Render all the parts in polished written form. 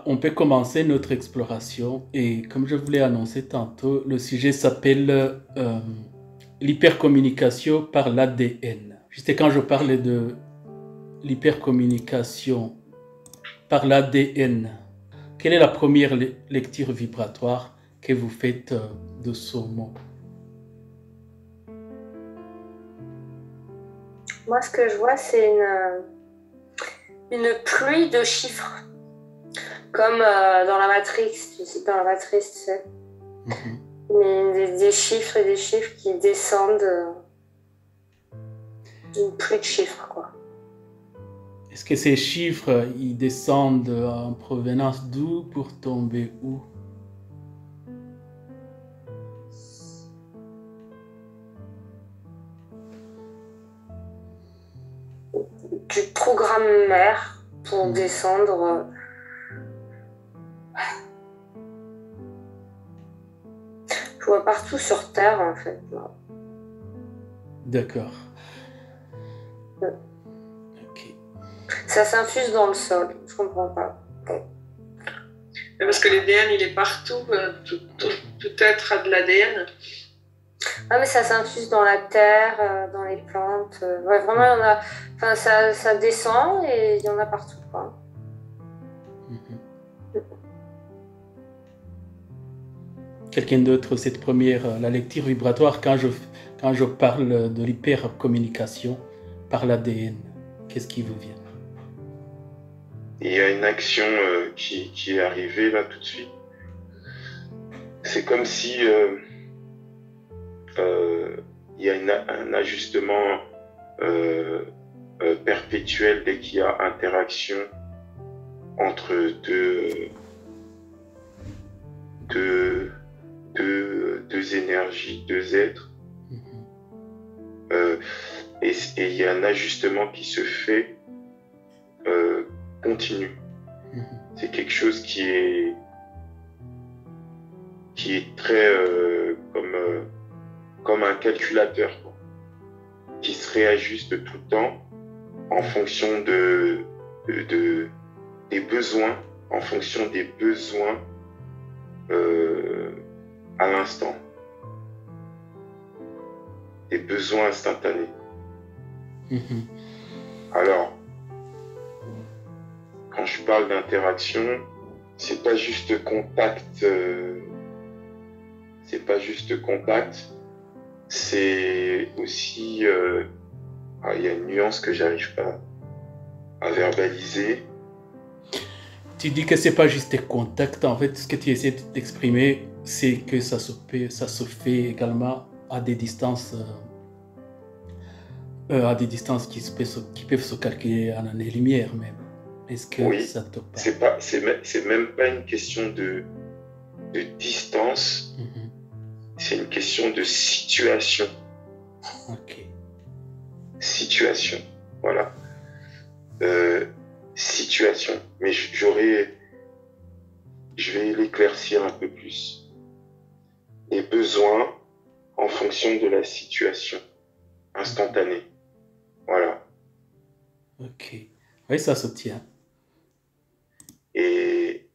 on peut commencer notre exploration et comme je vous l'ai annoncé tantôt, le sujet s'appelle l'hypercommunication par l'ADN. Juste quand je parlais de l'hypercommunication par l'ADN, quelle est la première lecture vibratoire que vous faites de ce mot? Moi, ce que je vois, c'est une pluie de chiffres. Comme dans la matrice, dans la matrice, tu sais. Mais des chiffres et des chiffres qui descendent. Une pluie de chiffres, quoi. Est-ce que ces chiffres, ils descendent en provenance d'où pour tomber où? Du programme mère pour descendre. Je vois partout sur Terre, en fait. D'accord. Ok. Ça s'infuse dans le sol, je comprends pas. Parce que l'ADN, il est partout. Tout être a de l'ADN. Ah, mais ça s'infuse dans la terre, dans les plantes. Ouais, vraiment, il y en a. Enfin, ça descend et il y en a partout, quoi. Quelqu'un d'autre, cette première, la lecture vibratoire, quand je parle de l'hypercommunication par l'ADN, qu'est-ce qui vous vient? Il y a une action qui est arrivée là tout de suite. C'est comme si il y a un ajustement perpétuel dès qu'il y a interaction entre deux énergies, deux êtres. Et il y a un ajustement qui se fait continu. C'est quelque chose qui est très comme un calculateur, quoi, qui se réajuste tout le temps en fonction des besoins, en fonction des besoins à l'instant, des besoins instantanés. Alors, quand je parle d'interaction, c'est pas juste contact, c'est aussi, il y a une nuance que j'arrive pas à verbaliser. Tu dis que c'est pas juste contact, en fait, ce que tu essaies d'exprimer, c'est que ça se fait également à des distances qui peuvent se calculer en années-lumière même. Est-ce que oui, ça te parle? C'est même pas une question de distance, c'est une question de situation. Ok. Situation, voilà. Situation, mais je vais l'éclaircir un peu plus. Les besoins en fonction de la situation instantanée. Voilà. Ok. Oui, ça se tient. Et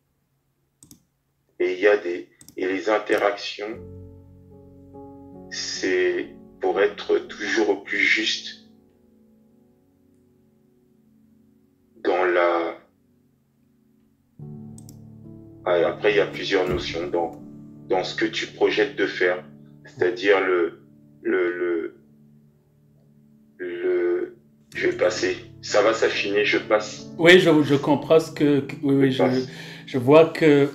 il y a les interactions, c'est pour être toujours au plus juste dans la... Après, il y a plusieurs notions dans ce que tu projettes de faire. C'est-à-dire je vais passer. Ça va s'affiner, je passe. Oui, je comprends ce que... Oui, je vois que...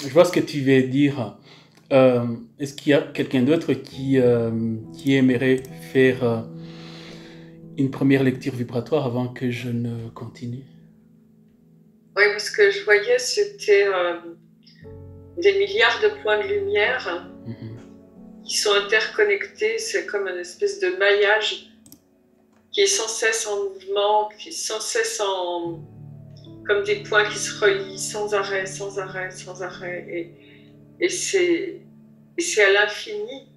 je vois ce que tu veux dire. Est-ce qu'il y a quelqu'un d'autre qui aimerait faire une première lecture vibratoire avant que je ne continue? Oui, ce que je voyais, c'était des milliards de points de lumière qui sont interconnectés. C'est comme une espèce de maillage qui est sans cesse en mouvement, qui est sans cesse comme des points qui se relient sans arrêt, sans arrêt, sans arrêt. Et c'est à l'infini.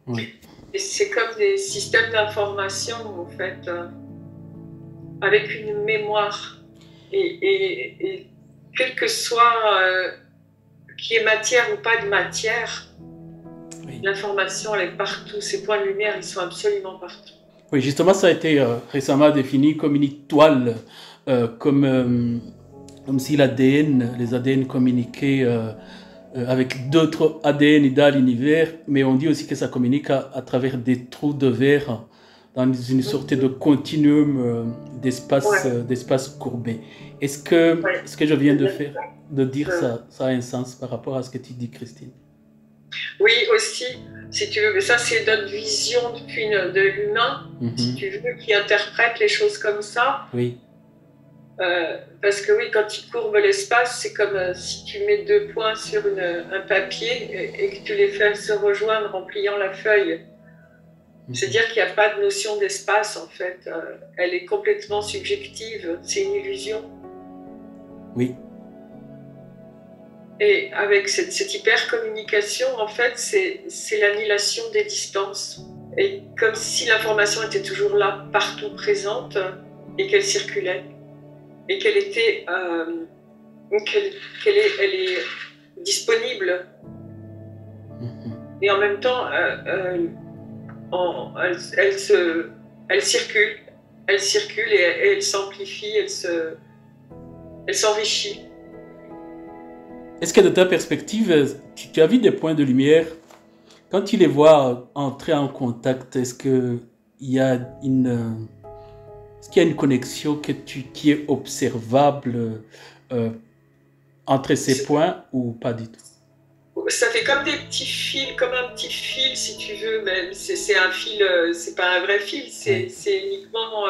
Oui. Et c'est comme des systèmes d'information, en fait, avec une mémoire. Et quel que soit qu'il y ait matière ou pas de matière, oui. L'information, elle est partout. Ces points de lumière, ils sont absolument partout. Oui, justement, ça a été récemment défini comme une étoile, comme si l'ADN, les ADN communiquaient avec d'autres ADN dans l'univers, mais on dit aussi que ça communique à travers des trous de verre dans une sorte de continuum d'espace courbé. Est-ce que ce que je viens de dire, ça a un sens par rapport à ce que tu dis, Christine? Oui, aussi, si tu veux, mais ça c'est notre vision de l'humain, si tu veux, qui interprète les choses comme ça. Oui. Parce que oui, quand tu courbes l'espace, c'est comme si tu mets deux points sur un papier et que tu les fais se rejoindre en pliant la feuille. C'est-à-dire qu'il n'y a pas de notion d'espace en fait. Elle est complètement subjective, c'est une illusion. Oui. Et avec cette hypercommunication, en fait, c'est l'annihilation des distances. Et comme si l'information était toujours là, partout présente, et qu'elle circulait, et qu'elle était, elle est disponible. Et en même temps, elle circule et elle s'amplifie, elle s'enrichit. Est-ce que de ta perspective, tu as vu des points de lumière, quand tu les vois entrer en contact, est-ce qu'il y a une connexion qui est observable entre ces points ou pas du tout? Ça fait comme des petits fils, comme un petit fil si tu veux, mais c'est un fil, c'est pas un vrai fil, c'est uniquement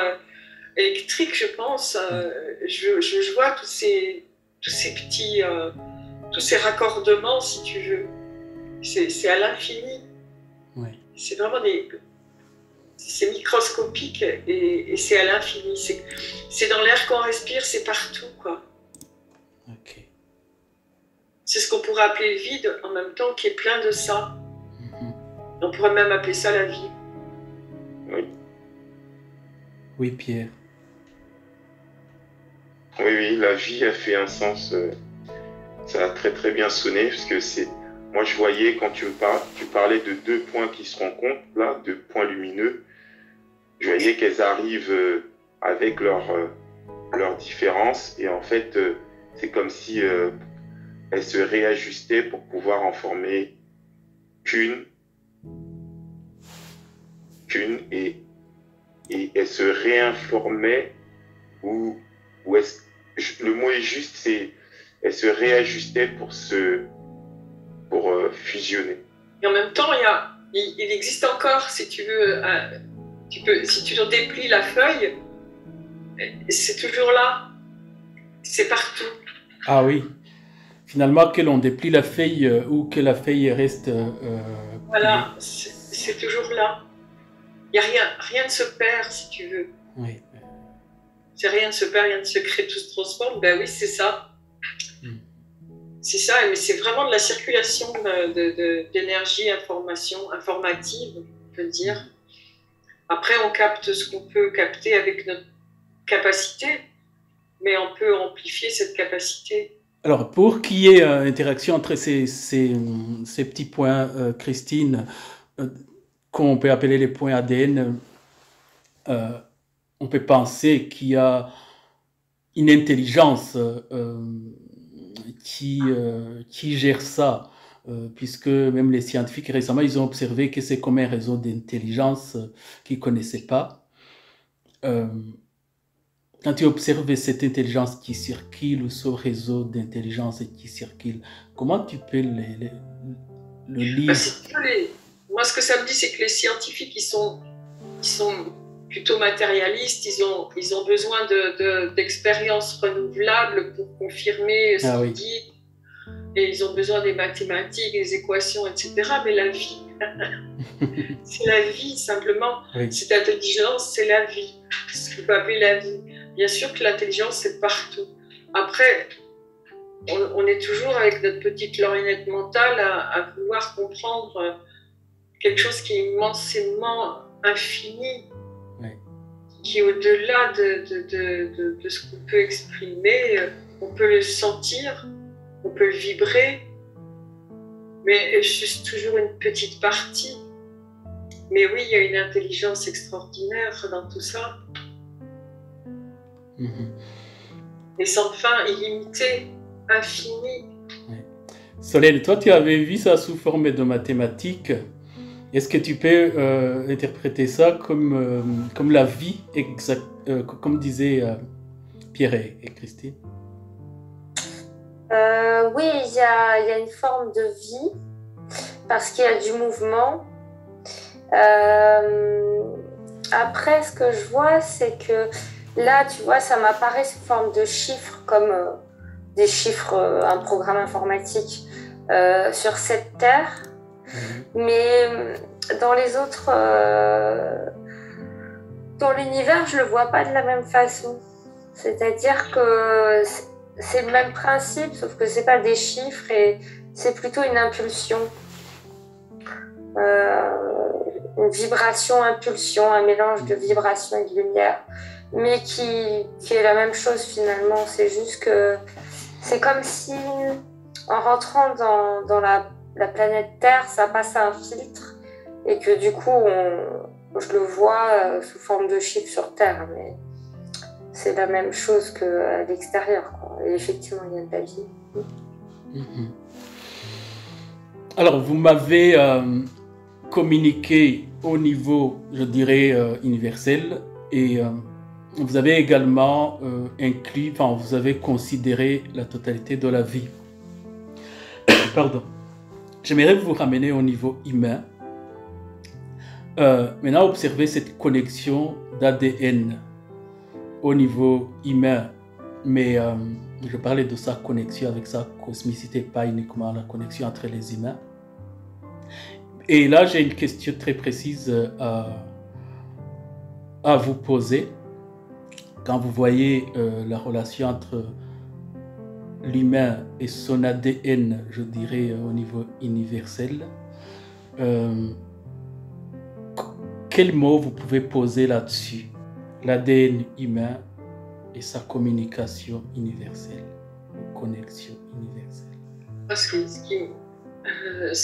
électrique je pense. Je vois tous ces petits... tous ces raccordements, si tu veux, c'est à l'infini. Oui. C'est vraiment c'est microscopique et c'est à l'infini. C'est dans l'air qu'on respire, c'est partout, quoi. Ok. C'est ce qu'on pourrait appeler le vide, en même temps, qui est plein de ça. On pourrait même appeler ça la vie. Oui. Oui, Pierre. Oui, la vie a fait un sens... Ça a très très bien sonné, parce que moi je voyais quand tu parlais de deux points qui se rencontrent, là, deux points lumineux, je voyais qu'elles arrivent avec leurs différences, et en fait c'est comme si elles se réajustaient pour pouvoir en former qu'une, et elles se réinformaient, ou le mot est juste, c'est elles se réajustaient pour fusionner. Et en même temps, il existe encore, si tu veux, si tu déplies la feuille, c'est toujours là, c'est partout. Ah oui, finalement que l'on déplie la feuille ou que la feuille reste... voilà, c'est toujours là. Il n'y a rien ne se perd, si tu veux. Oui. C'est rien ne se perd, rien ne se crée, tout se transforme. Ben oui, c'est ça. C'est ça, mais c'est vraiment de la circulation d'énergie, informative, on peut dire. Après, on capte ce qu'on peut capter avec notre capacité, mais on peut amplifier cette capacité. Alors, pour qu'il y ait interaction entre ces petits points, Christine, qu'on peut appeler les points ADN, on peut penser qu'il y a une intelligence qui gère ça, puisque même les scientifiques récemment, ils ont observé que c'est comme un réseau d'intelligence qu'ils ne connaissaient pas. Quand tu observes cette intelligence qui circule ou ce réseau d'intelligence qui circule, comment tu peux le lire? Moi, ce que ça me dit, c'est que les scientifiques, ils sont plutôt matérialistes, ils ont besoin d'expériences renouvelables pour confirmer ce qu'ils disent, et ils ont besoin des mathématiques, des équations, etc. Mais la vie, c'est la vie simplement. Oui. Cette intelligence, c'est la vie, ce qu'on peut appeler la vie. Bien sûr que l'intelligence, c'est partout. Après, on est toujours avec notre petite lorgnette mentale à vouloir comprendre quelque chose qui est immensément infini, qui est au-delà de ce qu'on peut exprimer. on peut le sentir, on peut le vibrer, mais juste toujours une petite partie. Mais oui, il y a une intelligence extraordinaire dans tout ça. Et sans fin, illimité, infini. Solène, toi, tu avais vu ça sous forme de mathématiques. Est-ce que tu peux interpréter ça comme la vie exacte, comme disaient Pierre et Christine? Oui, il y a une forme de vie, parce qu'il y a du mouvement. Après, ce que je vois, c'est que là, tu vois, ça m'apparaît sous forme de chiffres, comme des chiffres, un programme informatique sur cette Terre. Mais dans les autres, dans l'univers, je le vois pas de la même façon. C'est-à-dire que c'est le même principe, sauf que c'est pas des chiffres et c'est plutôt une impulsion. Une vibration, impulsion, un mélange de vibration et de lumière, mais qui est la même chose finalement. C'est juste que c'est comme si, en rentrant dans la planète Terre, ça passe à un filtre et que du coup, je le vois sous forme de chiffre sur Terre, mais c'est la même chose qu'à l'extérieur, quoi. Et effectivement, il y a de la vie. Alors, vous m'avez communiqué au niveau, je dirais, universel, et vous avez également inclus, enfin, vous avez considéré la totalité de la vie. Pardon. J'aimerais vous ramener au niveau humain. Maintenant, observez cette connexion d'ADN au niveau humain, mais je parlais de sa connexion avec sa cosmicité, pas uniquement la connexion entre les humains. Et là, j'ai une question très précise à vous poser. Quand vous voyez la relation entre l'humain et son ADN, je dirais au niveau universel, quel mot vous pouvez poser là-dessus? L'ADN humain et sa communication universelle, connexion universelle. Parce que ce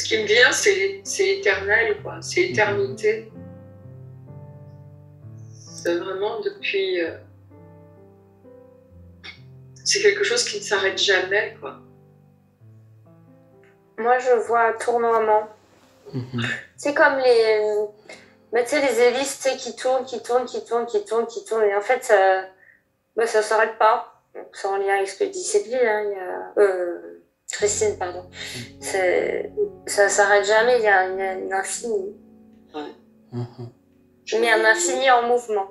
qui me vient, c'est éternel, quoi. C'est éternité. C'est vraiment depuis... c'est quelque chose qui ne s'arrête jamais, quoi. Moi, je vois tournoiement. C'est comme les... Mais tu sais, les hélices, tu sais, qui tournent, et en fait, ça s'arrête pas. Donc, c'est en lien avec ce que dit Sylvie, hein, Christine, pardon. Ça s'arrête jamais, il y a un infini. Mais un infini en mouvement.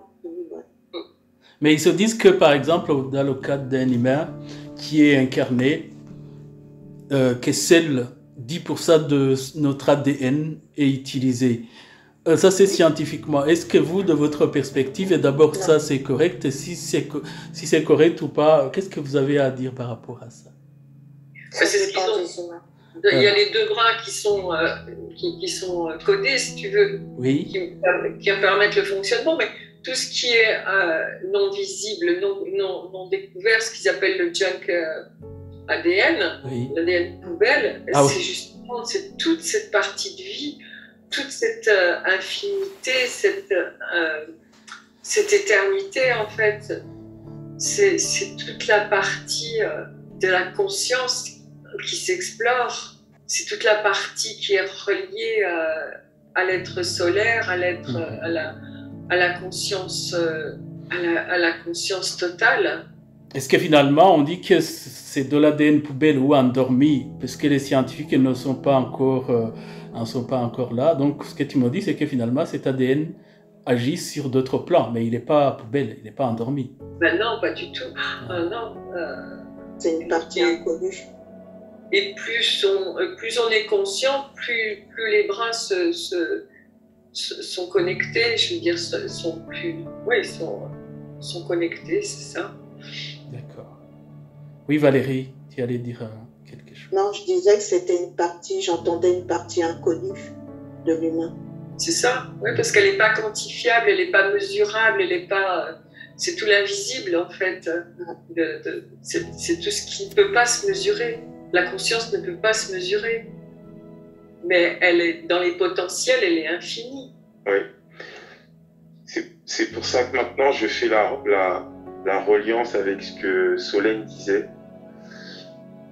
Mais ils se disent que, par exemple, dans le cadre d'un humain qui est incarné, que seul 10% de notre ADN est utilisé. Ça, c'est scientifiquement. Est-ce que vous, de votre perspective, et d'abord ça, c'est correct? Et si c'est correct ou pas, qu'est-ce que vous avez à dire par rapport à ça? Il y a les deux bras qui sont codés, si tu veux, oui, qui permettent le fonctionnement, mais tout ce qui est non visible, non découvert, ce qu'ils appellent le junk ADN, oui, l'ADN poubelle, c'est justement toute cette partie de vie, toute cette infinité, cette éternité, en fait. C'est toute la partie de la conscience qui s'explore. C'est toute la partie qui est reliée à l'être solaire, à l'être, à la conscience, à la conscience totale. Est-ce que finalement on dit que c'est de l'ADN poubelle ou endormi, parce que les scientifiques ne sont pas encore là. Donc ce que tu me dis, c'est que finalement cet ADN agit sur d'autres plans, mais il n'est pas poubelle, il n'est pas endormi. Ben non, pas du tout. Non. C'est une partie inconnue. Et plus on est conscient, plus les bras sont connectés, je veux dire, sont connectés, c'est ça. D'accord. Oui, Valérie, tu allais dire quelque chose. Non, je disais que c'était j'entendais une partie inconnue de l'humain. C'est ça, oui, parce qu'elle n'est pas quantifiable, elle n'est pas mesurable, elle n'est pas... c'est tout l'invisible en fait. C'est tout ce qui ne peut pas se mesurer. La conscience ne peut pas se mesurer. Mais elle est dans les potentiels, elle est infinie. Oui. C'est pour ça que maintenant je fais la reliance avec ce que Solène disait.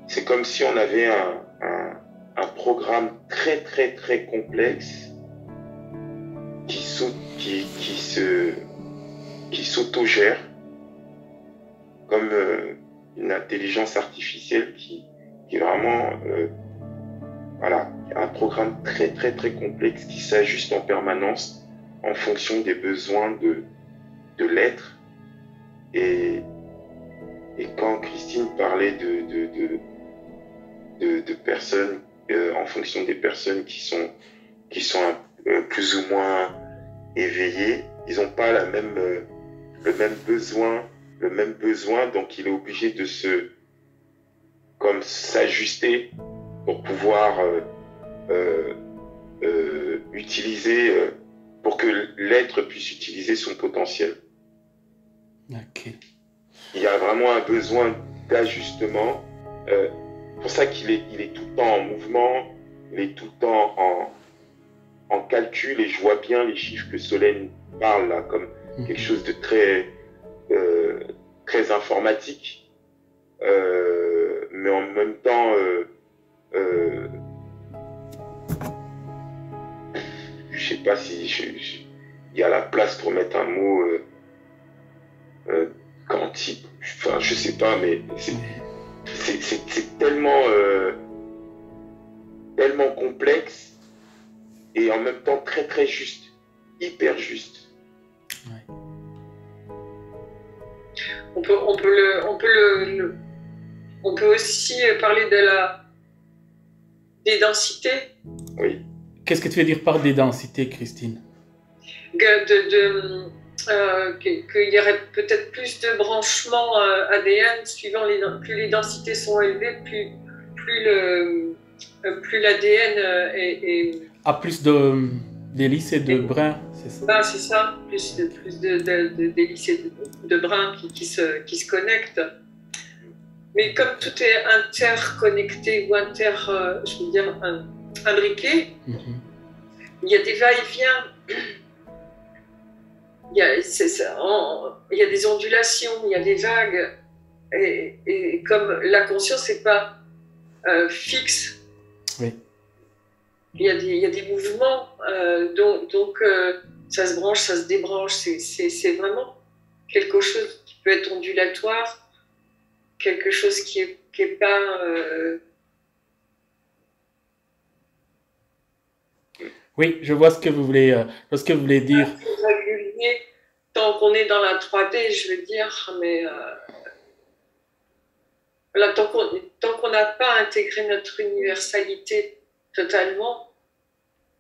C'est comme si on avait un programme très très très complexe qui s'autogère comme une intelligence artificielle qui vraiment voilà, un programme très très très complexe qui s'ajuste en permanence en fonction des besoins de l'être. Et quand Christine parlait de personnes, en fonction des personnes qui sont plus ou moins éveillées, ils n'ont pas le même besoin, donc il est obligé de s'ajuster pour pouvoir utiliser, pour que l'être puisse utiliser son potentiel. Ok. Il y a vraiment un besoin d'ajustement. Pour ça qu'il est tout le temps en mouvement, il est tout le temps en calcul, et je vois bien les chiffres que Solène parle là, comme quelque chose de très, très informatique, mais en même temps, je sais pas si il y a la place pour mettre un mot quantique, enfin je sais pas, mais c'est tellement tellement complexe et en même temps très très juste, hyper juste. Ouais. On peut aussi parler des densités. Oui. Qu'est-ce que tu veux dire par des densités, Christine? Qu'il y aurait peut-être plus de branchements ADN suivant plus les densités sont élevées, plus l'ADN est... Ah, plus d'hélices et de brins, c'est ça? Ah, c'est ça, plus d'hélices et de brins qui se connectent. Mais comme tout est interconnecté ou imbriqué, il y a des va-et-vient. Il y a des ondulations, il y a des vagues, et comme la conscience n'est pas fixe, oui. il y a des mouvements, donc ça se branche, ça se débranche, c'est vraiment quelque chose qui peut être ondulatoire, quelque chose qui est pas... Oui, je vois ce que vous voulez dire. Régulier, tant qu'on est dans la 3D, je veux dire, mais là, tant qu'on n'a pas intégré notre universalité totalement,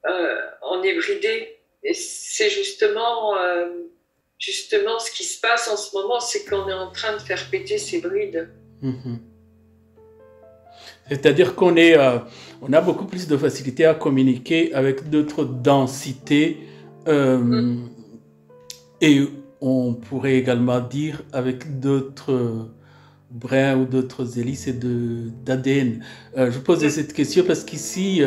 on est bridé. Et c'est justement ce qui se passe en ce moment, c'est qu'on est en train de faire péter ces brides. C'est-à-dire qu'on on a beaucoup plus de facilité à communiquer avec d'autres densités et on pourrait également dire avec d'autres brins ou d'autres hélices d'ADN. Je pose cette question parce qu'ici,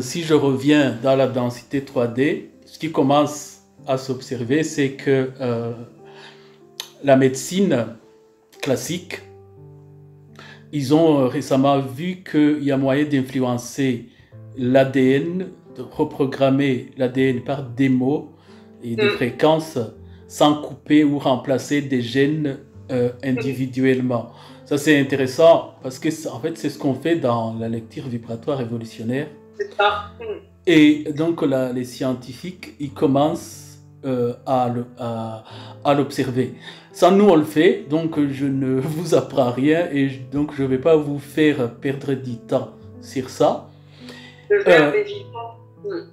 si je reviens dans la densité 3D, ce qui commence à s'observer, c'est que la médecine classique, ils ont récemment vu qu'il y a moyen d'influencer l'ADN, de reprogrammer l'ADN par des mots et des fréquences sans couper ou remplacer des gènes individuellement. Ça, c'est intéressant parce que, en fait, c'est ce qu'on fait dans la lecture vibratoire évolutionnaire. C'est ça. Et donc, les scientifiques, ils commencent à l'observer. Ça, nous, on le fait, donc je ne vous apprends rien et donc je ne vais pas vous faire perdre du temps sur ça. Le verbe est vivant.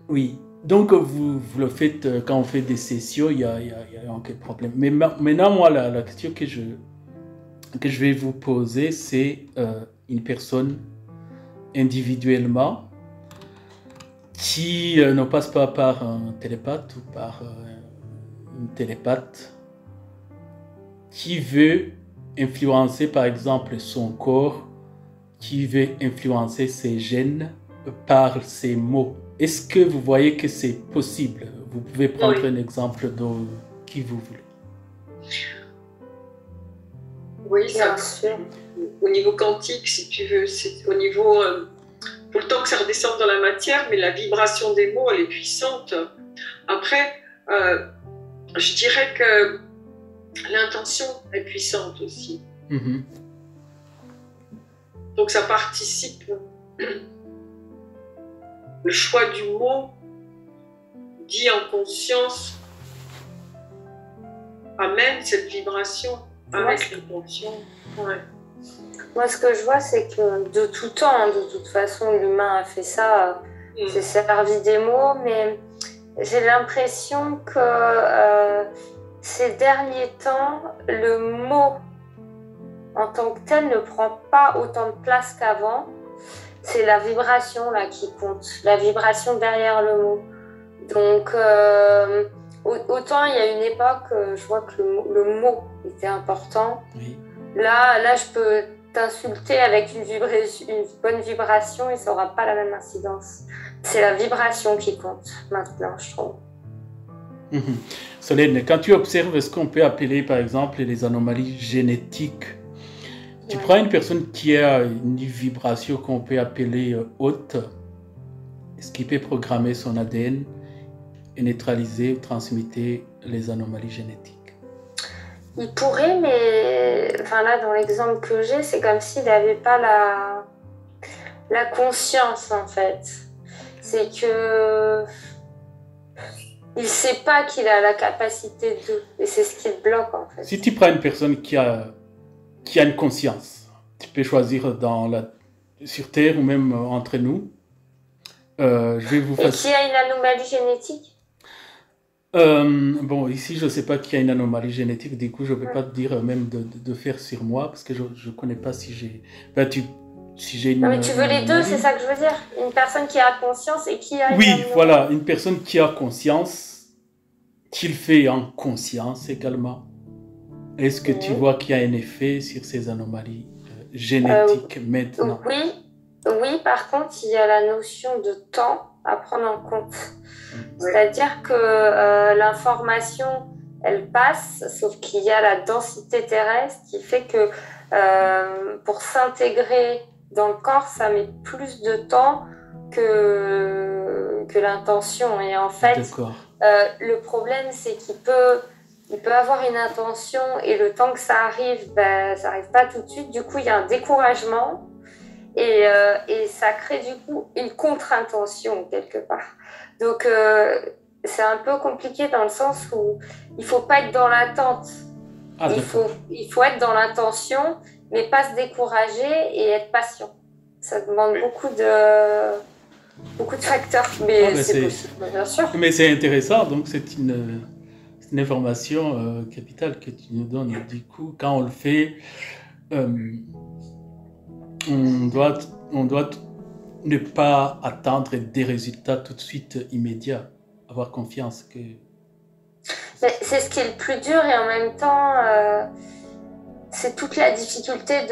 Oui, donc vous le faites quand on fait des sessions, il y a aucun problème. Mais maintenant, moi, la question que je vais vous poser, c'est une personne individuellement qui ne passe pas par un télépathe ou par une télépathe qui veut influencer par exemple son corps, qui veut influencer ses gènes par ses mots. Est-ce que vous voyez que c'est possible? Vous pouvez prendre un exemple de qui vous voulez. Oui, ça, au niveau quantique, si tu veux, c'est au niveau... faut le temps que ça redescende dans la matière, mais la vibration des mots, elle est puissante. Après, je dirais que l'intention est puissante aussi. Mm-hmm. Donc ça participe. Le choix du mot dit en conscience amène cette vibration avec l'intention. Ouais. Moi, ce que je vois, c'est que de tout temps, de toute façon, l'humain a fait ça, c'est servi des mots, mais j'ai l'impression que ces derniers temps, le mot en tant que tel ne prend pas autant de place qu'avant. C'est la vibration là qui compte, la vibration derrière le mot. Donc, autant il y a une époque, je vois que le mot était important. Oui. Là, je peux t'insulter avec une bonne vibration et ça n'aura pas la même incidence. C'est la vibration qui compte maintenant, je trouve. Solène, quand tu observes ce qu'on peut appeler par exemple les anomalies génétiques, tu prends une personne qui a une vibration qu'on peut appeler haute, est-ce qu'il peut programmer son ADN et neutraliser ou transmettre les anomalies génétiques? Il pourrait, mais enfin là, dans l'exemple que j'ai, c'est comme s'il n'avait pas la conscience, en fait. C'est que il ne sait pas qu'il a la capacité de... Et c'est ce qui le bloque, en fait. Si tu prends une personne qui a une conscience, tu peux choisir sur Terre ou même entre nous. Je vais vous Et qui a une anomalie génétique? Bon, ici, je ne sais pas qu'il y a une anomalie génétique, du coup, je ne peux pas te dire même de faire sur moi, parce que je ne connais pas si j'ai... si j'ai une... Non, mais tu veux les deux, c'est ça que je veux dire. Une personne qui a conscience et qui a une anomalie. Voilà, une personne qui a conscience, qu'il fait en conscience également. Est-ce que tu vois qu'il y a un effet sur ces anomalies génétiques maintenant? Oui, par contre, il y a la notion de temps à prendre en compte. C'est-à-dire que l'information, elle passe, sauf qu'il y a la densité terrestre qui fait que pour s'intégrer dans le corps, ça met plus de temps que l'intention. Et en fait, le problème, c'est qu'il peut avoir une intention et le temps que ça arrive, ça n'arrive pas tout de suite. Du coup, il y a un découragement et ça crée du coup une contre-intention quelque part. Donc, c'est un peu compliqué dans le sens où il ne faut pas être dans l'attente. Il faut être dans l'intention, mais pas se décourager et être patient. Ça demande beaucoup de facteurs, mais c'est possible, bien sûr. Mais c'est intéressant, donc c'est une information capitale que tu nous donnes. Et du coup, quand on le fait, on doit ne pas attendre des résultats tout de suite immédiats. Avoir confiance que... Mais c'est ce qui est le plus dur et en même temps, c'est toute la difficulté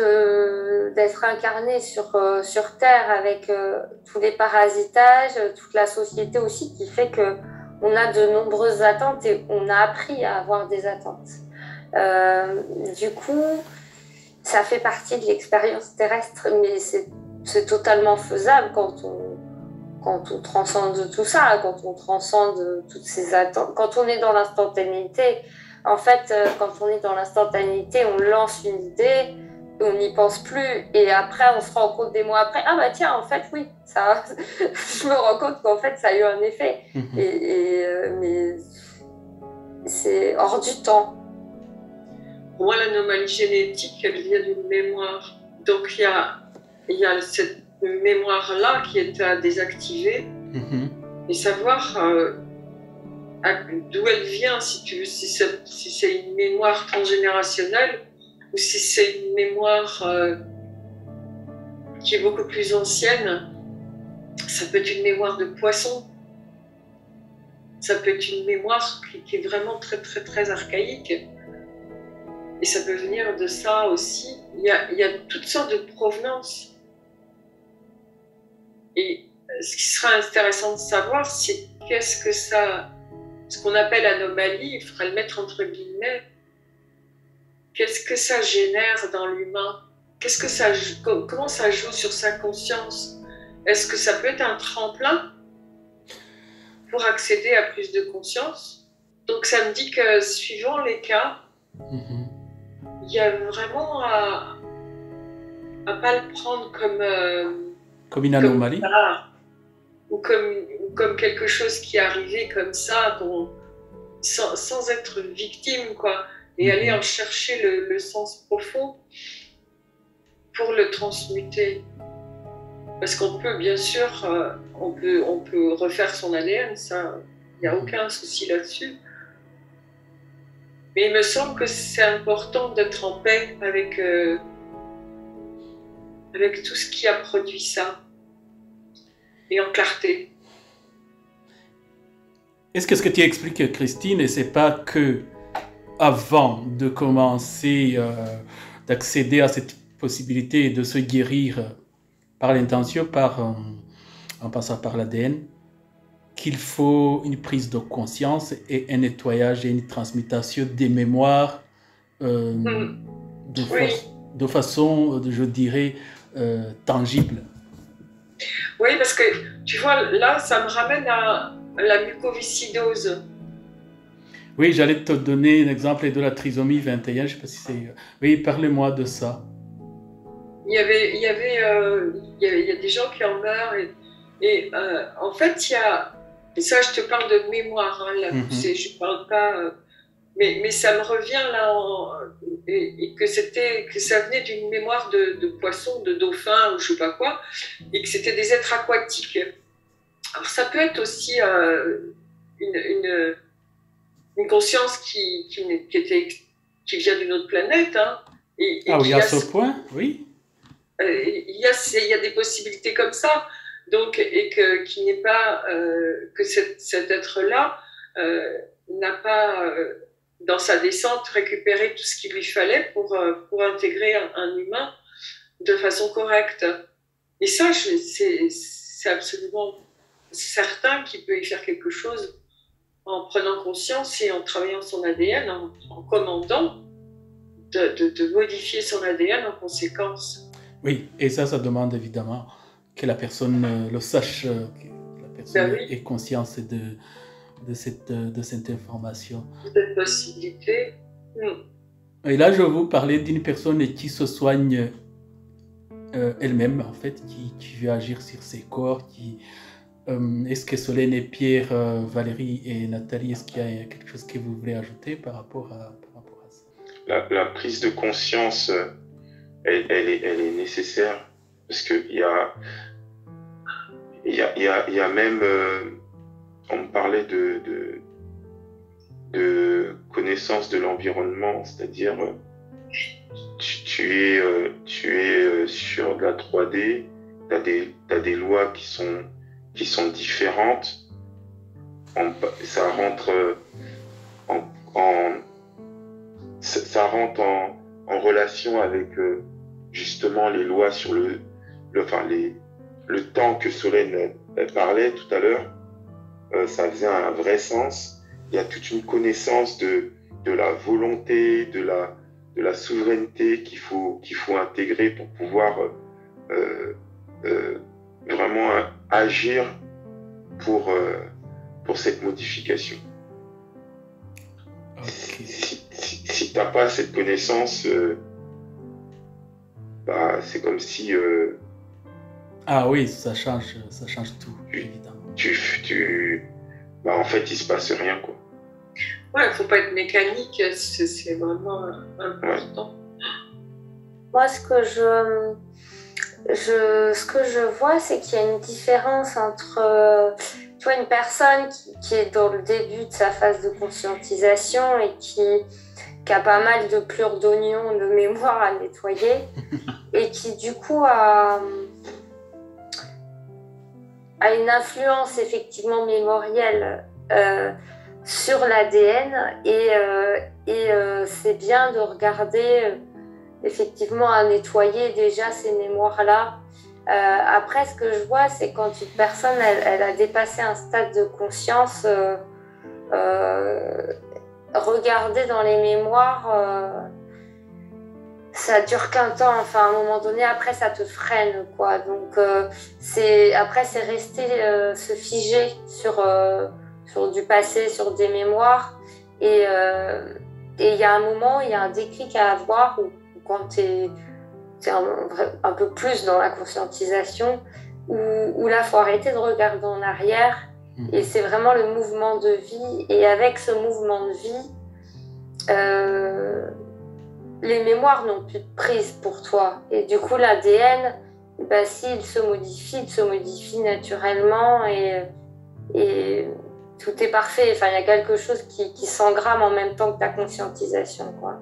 d'être incarné sur Terre avec tous les parasitages, toute la société aussi qui fait qu'on a de nombreuses attentes et on a appris à avoir des attentes. Du coup, ça fait partie de l'expérience terrestre, mais c'est totalement faisable quand on transcende tout ça, quand on transcende toutes ces attentes, quand on est dans l'instantanéité. En fait, quand on est dans l'instantanéité, on lance une idée, on n'y pense plus, et après, on se rend compte des mois après, ah bah tiens, en fait, oui, ça, je me rends compte qu'en fait, ça a eu un effet. Mais c'est hors du temps. Pour moi, l'anomalie génétique, elle vient d'une mémoire. Donc, il y a cette mémoire-là qui est à désactiver et savoir d'où elle vient, si tu veux, si c'est une mémoire transgénérationnelle ou si c'est une mémoire qui est beaucoup plus ancienne. Ça peut être une mémoire de poisson, ça peut être une mémoire qui est vraiment très très très archaïque. et ça peut venir de ça aussi. Il y a toutes sortes de provenances. Et ce qui sera intéressant de savoir, c'est qu'est-ce que ça, ce qu'on appelle anomalie, il faudrait le mettre entre guillemets. Qu'est-ce que ça génère dans l'humain? Comment ça joue sur sa conscience? Est-ce que ça peut être un tremplin pour accéder à plus de conscience? Donc ça me dit que suivant les cas, il y a vraiment à pas le prendre comme une anomalie, ou comme quelque chose qui est arrivé comme ça, sans être victime, quoi, et aller en chercher le sens profond pour le transmuter. Parce qu'on peut, bien sûr, on peut refaire son ADN, ça, il n'y a aucun souci là-dessus. Mais il me semble que c'est important d'être en paix avec tout ce qui a produit ça, et en clarté. Est-ce que ce que tu expliques, Christine, et c'est pas que avant de commencer d'accéder à cette possibilité de se guérir par l'intention, en passant par l'ADN, qu'il faut une prise de conscience et un nettoyage et une transmutation des mémoires de façon, je dirais, tangible. Oui, parce que tu vois, là, ça me ramène à la mucoviscidose. Oui, j'allais te donner un exemple de la trisomie 21, je ne sais pas si c'est... Oui, parlez-moi de ça. Il y a des gens qui en meurent et en fait, il y a... Et ça, je te parle de mémoire, hein, là, je parle pas... mais ça me revient là, et que ça venait d'une mémoire de poisson, de dauphin ou je sais pas quoi, et que c'était des êtres aquatiques. Alors ça peut être aussi une conscience qui vient d'une autre planète. Hein, et oui, à ce point, oui. Il y a des possibilités comme ça, donc, et qu'il n'est pas que cet être-là n'a pas dans sa descente récupéré tout ce qu'il lui fallait pour intégrer un humain de façon correcte. Et ça, c'est absolument certain qu'il peut y faire quelque chose en prenant conscience et en travaillant son ADN, en commandant de modifier son ADN en conséquence. Oui, et ça demande évidemment que la personne le sache, que la personne ait conscience de cette information. Cette possibilité. Et là, je vais vous parler d'une personne qui se soigne elle-même, en fait, qui veut agir sur ses corps, est-ce que Solène et Pierre, Valérie et Nathalie, est-ce qu'il y a quelque chose que vous voulez ajouter par rapport à ça? La prise de conscience, elle est nécessaire parce qu'il y a même, on me parlait de connaissance de l'environnement, c'est-à-dire tu es sur de la 3D, t'as des lois qui sont différentes, ça rentre en relation avec justement les lois sur le temps que Solène parlait tout à l'heure. Ça faisait un vrai sens. Il y a toute une connaissance de la volonté, de la souveraineté qu'il faut intégrer pour pouvoir vraiment agir pour cette modification. Okay. Si tu n'as pas cette connaissance, c'est comme si... Ah oui, ça change tout, évidemment. En fait, il se passe rien, quoi. Ouais, il ne faut pas être mécanique, c'est vraiment important. Moi, ce que je vois, c'est qu'il y a une différence entre tu vois, une personne qui est dans le début de sa phase de conscientisation et qui a pas mal de plures d'oignons de mémoire à nettoyer et qui, du coup, a une influence effectivement mémorielle sur l'ADN et c'est bien de regarder effectivement à nettoyer déjà ces mémoires-là. Après, ce que je vois, c'est quand une personne elle a dépassé un stade de conscience, regarder dans les mémoires, ça dure qu'un temps. Enfin, à un moment donné, après, ça te freine, quoi. Donc, après, c'est rester se figer sur du passé, sur des mémoires. Et il y a un moment, il y a un déclic à avoir où quand tu es un peu plus dans la conscientisation, où là, il faut arrêter de regarder en arrière. Et c'est vraiment le mouvement de vie. Et avec ce mouvement de vie, les mémoires n'ont plus de prise pour toi. Et du coup, l'ADN, ben, s'il se modifie, il se modifie naturellement et tout est parfait. Enfin, il y a quelque chose qui s'engramme en même temps que ta conscientisation, quoi.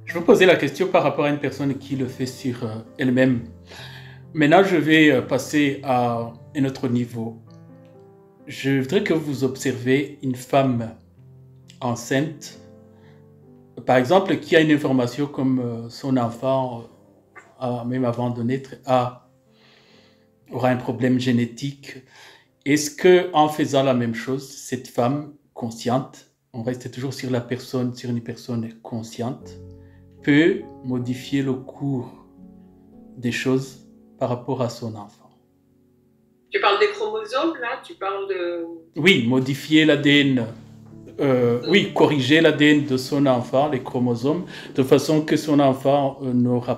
Je vous posais la question par rapport à une personne qui le fait sur elle-même. Maintenant, je vais passer à un autre niveau. Je voudrais que vous observez une femme enceinte, par exemple, qui a une information comme son enfant, même avant de naître, aura un problème génétique. Est-ce qu'en faisant la même chose, cette femme consciente, on reste toujours sur une personne consciente, peut modifier le cours des choses par rapport à son enfant? Tu parles des chromosomes, là? Tu parles de... Oui, modifier l'ADN. Oui, corriger l'ADN de son enfant, les chromosomes, de façon que son enfant ne va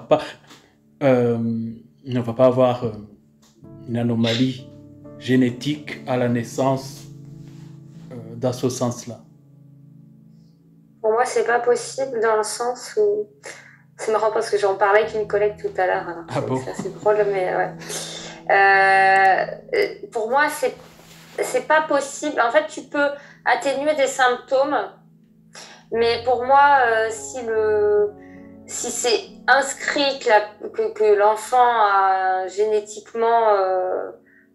pas avoir une anomalie génétique à la naissance dans ce sens-là. Pour moi, c'est pas possible dans le sens où... C'est marrant parce que j'en parlais avec une collègue tout à l'heure. Ah bon? C'est assez drôle, mais ouais. Pour moi, c'est pas possible. En fait, tu peux atténuer des symptômes, mais pour moi, si c'est inscrit que l'enfant a génétiquement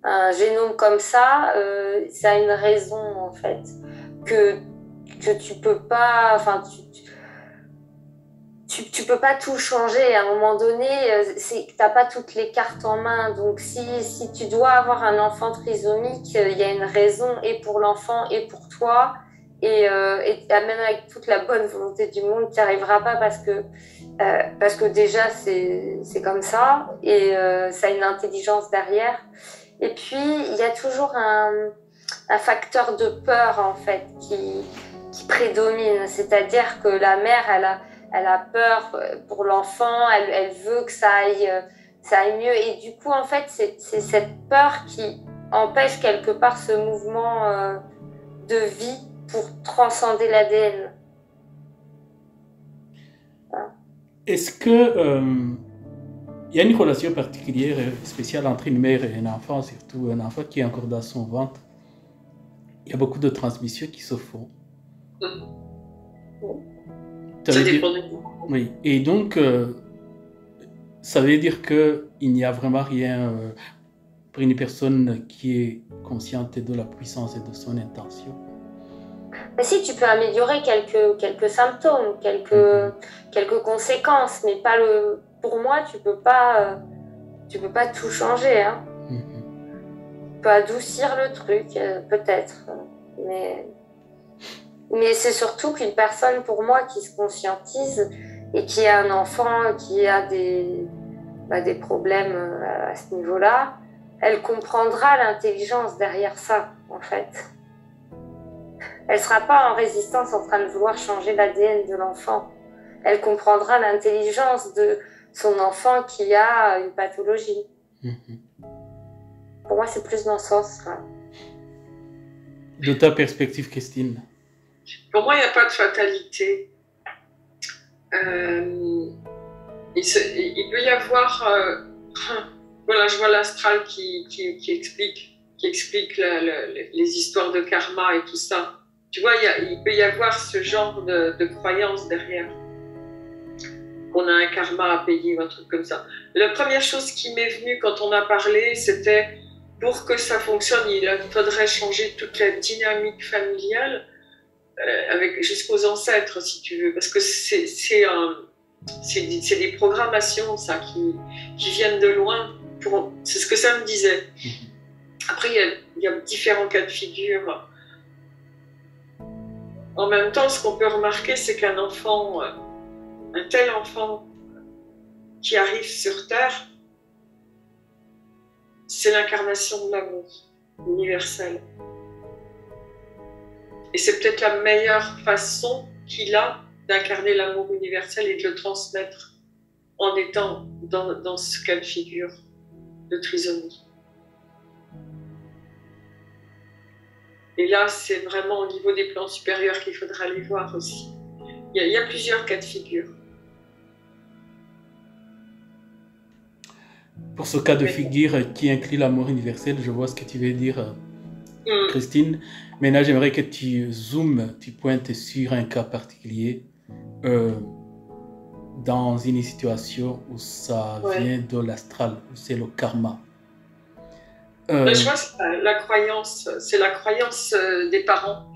un génome comme ça a une raison, en fait, que tu peux pas... Enfin, tu peux pas tout changer. À un moment donné, t'as pas toutes les cartes en main. Donc, si tu dois avoir un enfant trisomique, il y a une raison et pour l'enfant et pour toi. Et même avec toute la bonne volonté du monde, tu n'y arriveras pas parce que déjà, c'est comme ça. Et ça a une intelligence derrière. Et puis, il y a toujours un facteur de peur, en fait, qui prédomine. C'est-à-dire que la mère, elle a peur pour l'enfant, elle veut que ça aille mieux. Et du coup, en fait, c'est cette peur qui empêche quelque part ce mouvement de vie pour transcender l'ADN. Voilà. Est-ce que il y a une relation particulière, spéciale entre une mère et un enfant, surtout un enfant qui est encore dans son ventre? Il y a beaucoup de transmissions qui se font. Ça dépend de... Oui, et donc, ça veut dire qu'il n'y a vraiment rien pour une personne qui est consciente de la puissance et de son intention. Mais si, tu peux améliorer quelques symptômes, quelques conséquences, mais pas pour moi, tu peux pas tout changer. Hein. Tu peux adoucir le truc, peut-être, mais c'est surtout qu'une personne, pour moi, qui se conscientise et qui a un enfant qui a des problèmes à ce niveau-là, elle comprendra l'intelligence derrière ça, en fait. Elle ne sera pas en résistance en train de vouloir changer l'ADN de l'enfant. Elle comprendra l'intelligence de son enfant qui a une pathologie. Pour moi, c'est plus dans ce sens-là. De ta perspective, Christine? Pour moi, il n'y a pas de fatalité. Il peut y avoir... voilà, je vois l'astral qui explique les histoires de karma et tout ça. Tu vois, il peut y avoir ce genre de croyance derrière. Qu'on a un karma à payer ou un truc comme ça. La première chose qui m'est venue quand on a parlé, c'était pour que ça fonctionne, il faudrait changer toute la dynamique familiale jusqu'aux ancêtres, si tu veux, parce que c'est des programmations, ça, qui viennent de loin. C'est ce que ça me disait. Après, il y a différents cas de figure. En même temps, ce qu'on peut remarquer, c'est qu'un enfant, un tel enfant qui arrive sur Terre, c'est l'incarnation de l'amour universel. Et c'est peut-être la meilleure façon qu'il a d'incarner l'amour universel et de le transmettre en étant dans ce cas de figure de trisomie. Et là, c'est vraiment au niveau des plans supérieurs qu'il faudra aller voir aussi. Il y a plusieurs cas de figure. Pour ce cas de figure qui inclut l'amour universel, je vois ce que tu veux dire, Christine. Maintenant, j'aimerais que tu zoomes, tu pointes sur un cas particulier dans une situation où ça vient de l'astral, où c'est le karma. Je vois, c'est la croyance des parents.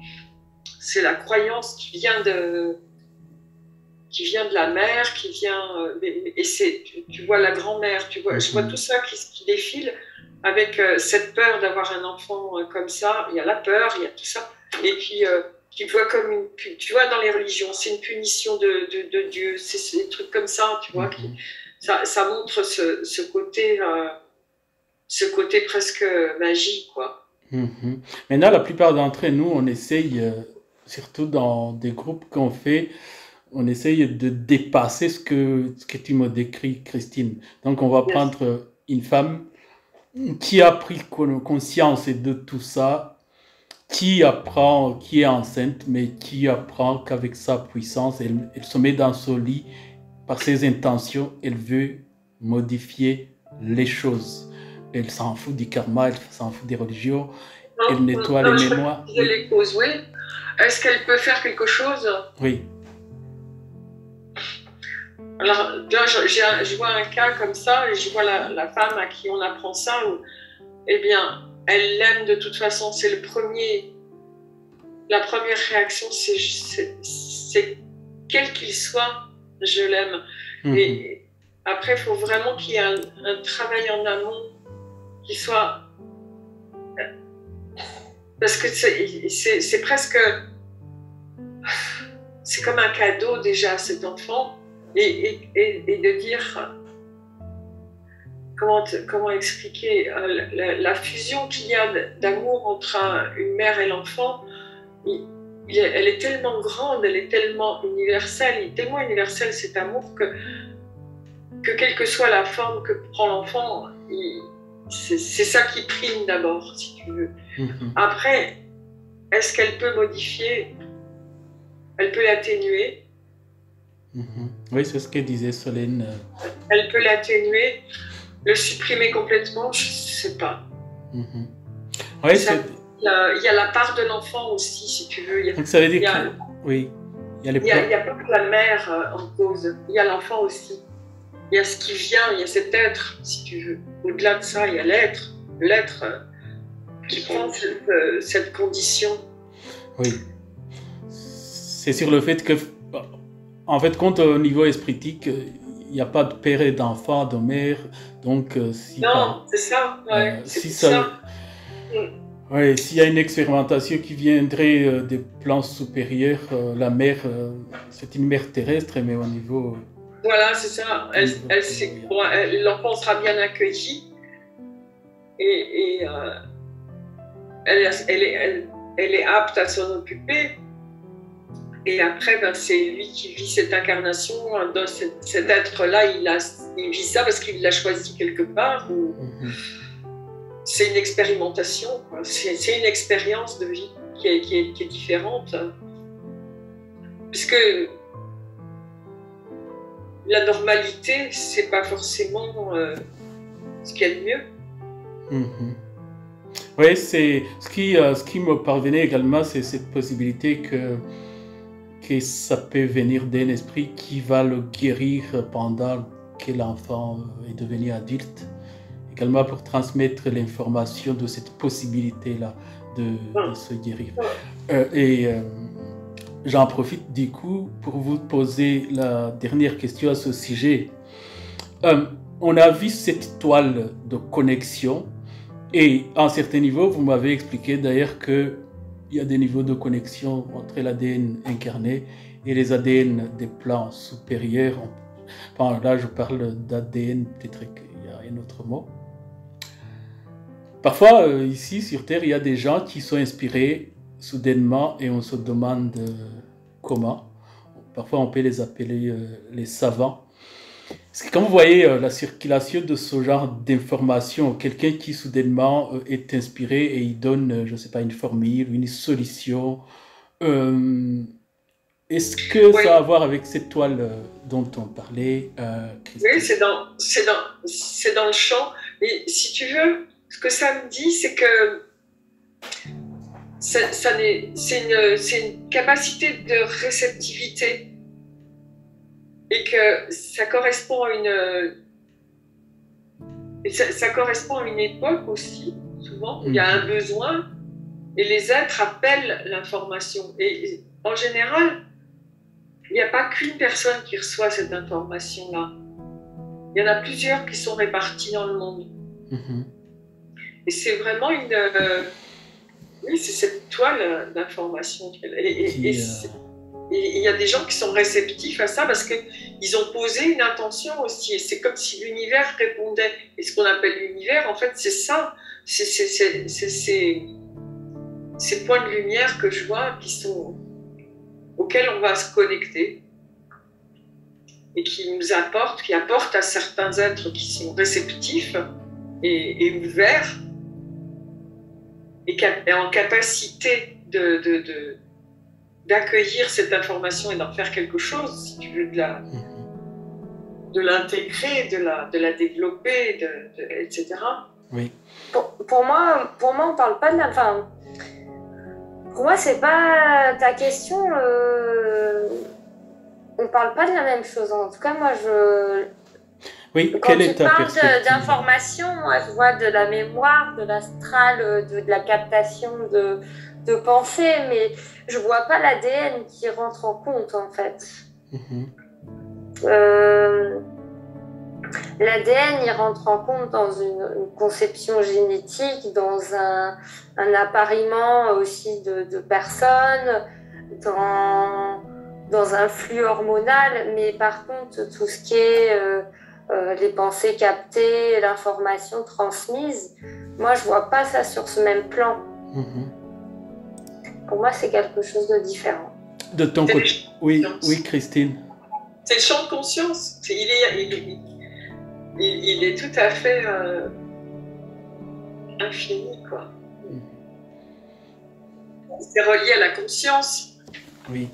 C'est la croyance qui vient de la mère, qui vient... et tu vois la grand-mère, je vois tout ça qui défile avec cette peur d'avoir un enfant comme ça. Il y a la peur, il y a tout ça. Et puis, tu vois comme tu vois dans les religions, c'est une punition de Dieu. C'est des trucs comme ça, tu vois. Ça montre ce côté presque magie, quoi. Maintenant, la plupart d'entre nous, on essaye, surtout dans des groupes qu'on fait, on essaye de dépasser ce que tu me décris, Christine. Donc, on va prendre une femme qui a pris conscience de tout ça, qui est enceinte, mais qui apprend qu'avec sa puissance, elle se met dans son lit, par ses intentions, elle veut modifier les choses. Elle s'en fout du karma, elle s'en fout des religions, elle nettoie les mémoires. Les causes, oui. Est-ce qu'elle peut faire quelque chose? Oui. Alors là, je vois un cas comme ça, et je vois la femme à qui on apprend ça, où, eh bien, elle l'aime de toute façon, c'est la première réaction, c'est quel qu'il soit, je l'aime. Et après, il faut vraiment qu'il y ait un travail en amont qui soit... Parce que c'est presque... C'est comme un cadeau déjà, cet enfant. Et de dire, comment expliquer, la fusion qu'il y a d'amour entre une mère et l'enfant, elle est tellement grande, elle est tellement universelle, cet amour que quelle que soit la forme que prend l'enfant, c'est ça qui prime d'abord, si tu veux. Après, est-ce qu'elle peut modifier? Elle peut l'atténuer. Oui, c'est ce que disait Solène. Elle peut l'atténuer, le supprimer complètement, je ne sais pas. Oui, il y a la part de l'enfant aussi, si tu veux. Donc ça veut dire que... Oui. Il n'y a pas que la mère en cause, il y a l'enfant aussi. Il y a ce qui vient, il y a cet être, si tu veux. Au-delà de ça, il y a l'être qui prend cette condition. Oui. C'est sur le fait que... En fait, compte au niveau espiritique, il n'y a pas de père et d'enfant, de mère, donc si... Non, c'est ça, ouais, c'est ça. Ouais, s'il y a une expérimentation qui viendrait des plans supérieurs, la mère, c'est une mère terrestre, mais au niveau... Voilà, c'est ça. L'enfant sera bien accueilli et elle est apte à s'en occuper. Et après, c'est lui qui vit cette incarnation. Dans cet être-là, il vit ça parce qu'il l'a choisi quelque part. C'est une expérimentation, c'est une expérience de vie qui est différente. Puisque la normalité, c'est pas forcément ce qu'il y a de mieux. Oui, c'est ce qui me parvenait également, c'est cette possibilité que ça peut venir d'un esprit qui va le guérir pendant que l'enfant est devenu adulte également pour transmettre l'information de cette possibilité-là de se guérir. J'en profite du coup pour vous poser la dernière question à ce sujet. On a vu cette toile de connexion et à un certain niveau, vous m'avez expliqué d'ailleurs qu'il y a des niveaux de connexion entre l'ADN incarné et les ADN des plans supérieurs. Enfin, là, je parle d'ADN, peut-être qu'il y a un autre mot. Parfois, ici sur Terre, il y a des gens qui sont inspirés soudainement et on se demande comment. Parfois, on peut les appeler les savants. Parce que quand vous voyez la circulation de ce genre d'informations, quelqu'un qui soudainement est inspiré et il donne, je ne sais pas, une formule, une solution, est-ce que ça a à voir avec cette toile dont on parlait, Christine? Oui, c'est dans le champ. Mais si tu veux, ce que ça me dit, c'est que c'est une capacité de réceptivité et que ça correspond à une époque aussi, souvent, où il y a un besoin et les êtres appellent l'information. Et en général, il n'y a pas qu'une personne qui reçoit cette information-là. Il y en a plusieurs qui sont répartis dans le monde. Et c'est vraiment oui, c'est cette toile d'information. Et il y a des gens qui sont réceptifs à ça parce qu'ils ont posé une intention aussi. Et c'est comme si l'univers répondait. Et ce qu'on appelle l'univers, en fait, c'est ça. C'est ces points de lumière que je vois auxquels on va se connecter et qui apportent à certains êtres qui sont réceptifs et ouverts et en capacité d'accueillir cette information et d'en faire quelque chose, si tu veux, de l'intégrer, de la développer, etc. Oui. Pour moi, on parle pas de la... Enfin, pour moi, c'est pas ta question. On parle pas de la même chose. En tout cas, moi, Oui, quand quelle est tu ta parles perspective? moi, je vois de la mémoire, de l'astral, de la captation de pensée, mais je vois pas l'ADN qui rentre en compte, en fait. L'ADN, il rentre en compte dans une conception génétique, dans un appariement aussi de personnes, dans un flux hormonal, mais par contre, tout ce qui est les pensées captées, l'information transmise, moi, je vois pas ça sur ce même plan. Pour moi, c'est quelque chose de différent. De ton côté, oui, Christine. C'est le champ de conscience. Il est tout à fait infini, quoi. C'est relié à la conscience. Oui.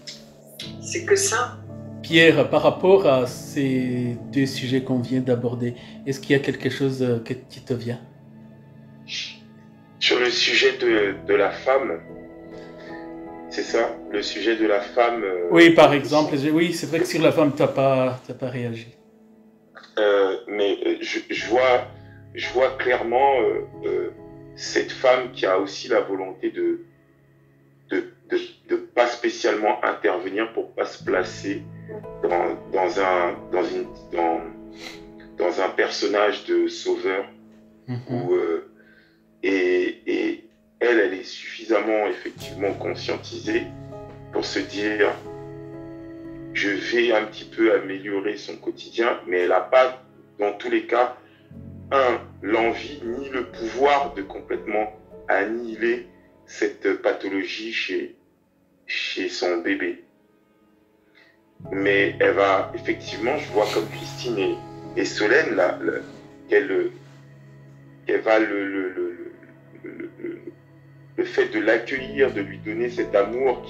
C'est que ça. Pierre, par rapport à ces deux sujets qu'on vient d'aborder, est-ce qu'il y a quelque chose qui te vient? Sur le sujet de la femme, c'est ça, le sujet de la femme. Oui, par exemple, oui, c'est vrai que sur la femme, t'as pas réagi. Mais je vois clairement cette femme qui a aussi la volonté de pas spécialement intervenir pour pas se placer dans un personnage de sauveur et elle est suffisamment effectivement conscientisée pour se dire je vais un petit peu améliorer son quotidien, mais elle n'a pas dans tous les cas l'envie ni le pouvoir de complètement annihiler cette pathologie chez son bébé. Mais elle va, effectivement, je vois comme Christine et Solène, là, qu'elle va le fait de l'accueillir, de lui donner cet amour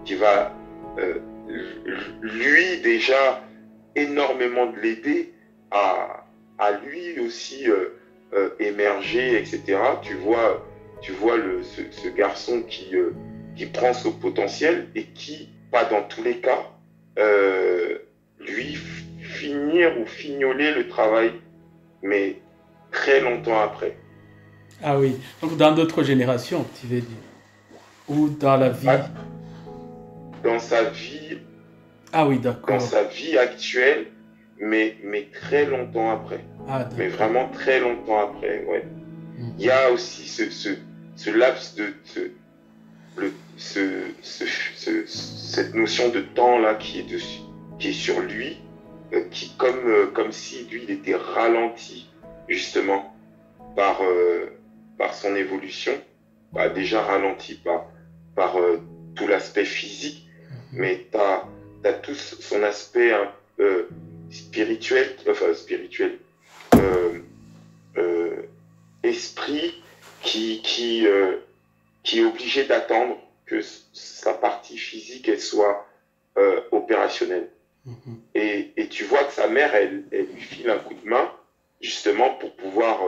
qui va lui déjà énormément de l'aider à lui aussi émerger, etc. Tu vois ce garçon qui prend ce potentiel et qui, pas dans tous les cas, lui finir ou fignoler le travail, mais très longtemps après. Ah oui, donc dans d'autres générations, tu veux dire. Ou dans la vie. Dans sa vie. Ah oui, d'accord. Dans sa vie actuelle, mais très longtemps après. Ah, mais vraiment très longtemps après, ouais. Il y a aussi ce laps de cette notion de temps là qui est sur lui, qui comme si lui il était ralenti justement par son évolution, déjà ralenti par tout l'aspect physique, mais t'as tout son aspect spirituel, esprit qui est obligé d'attendre que sa partie physique elle soit opérationnelle. Et tu vois que sa mère, elle lui file un coup de main, justement, pour pouvoir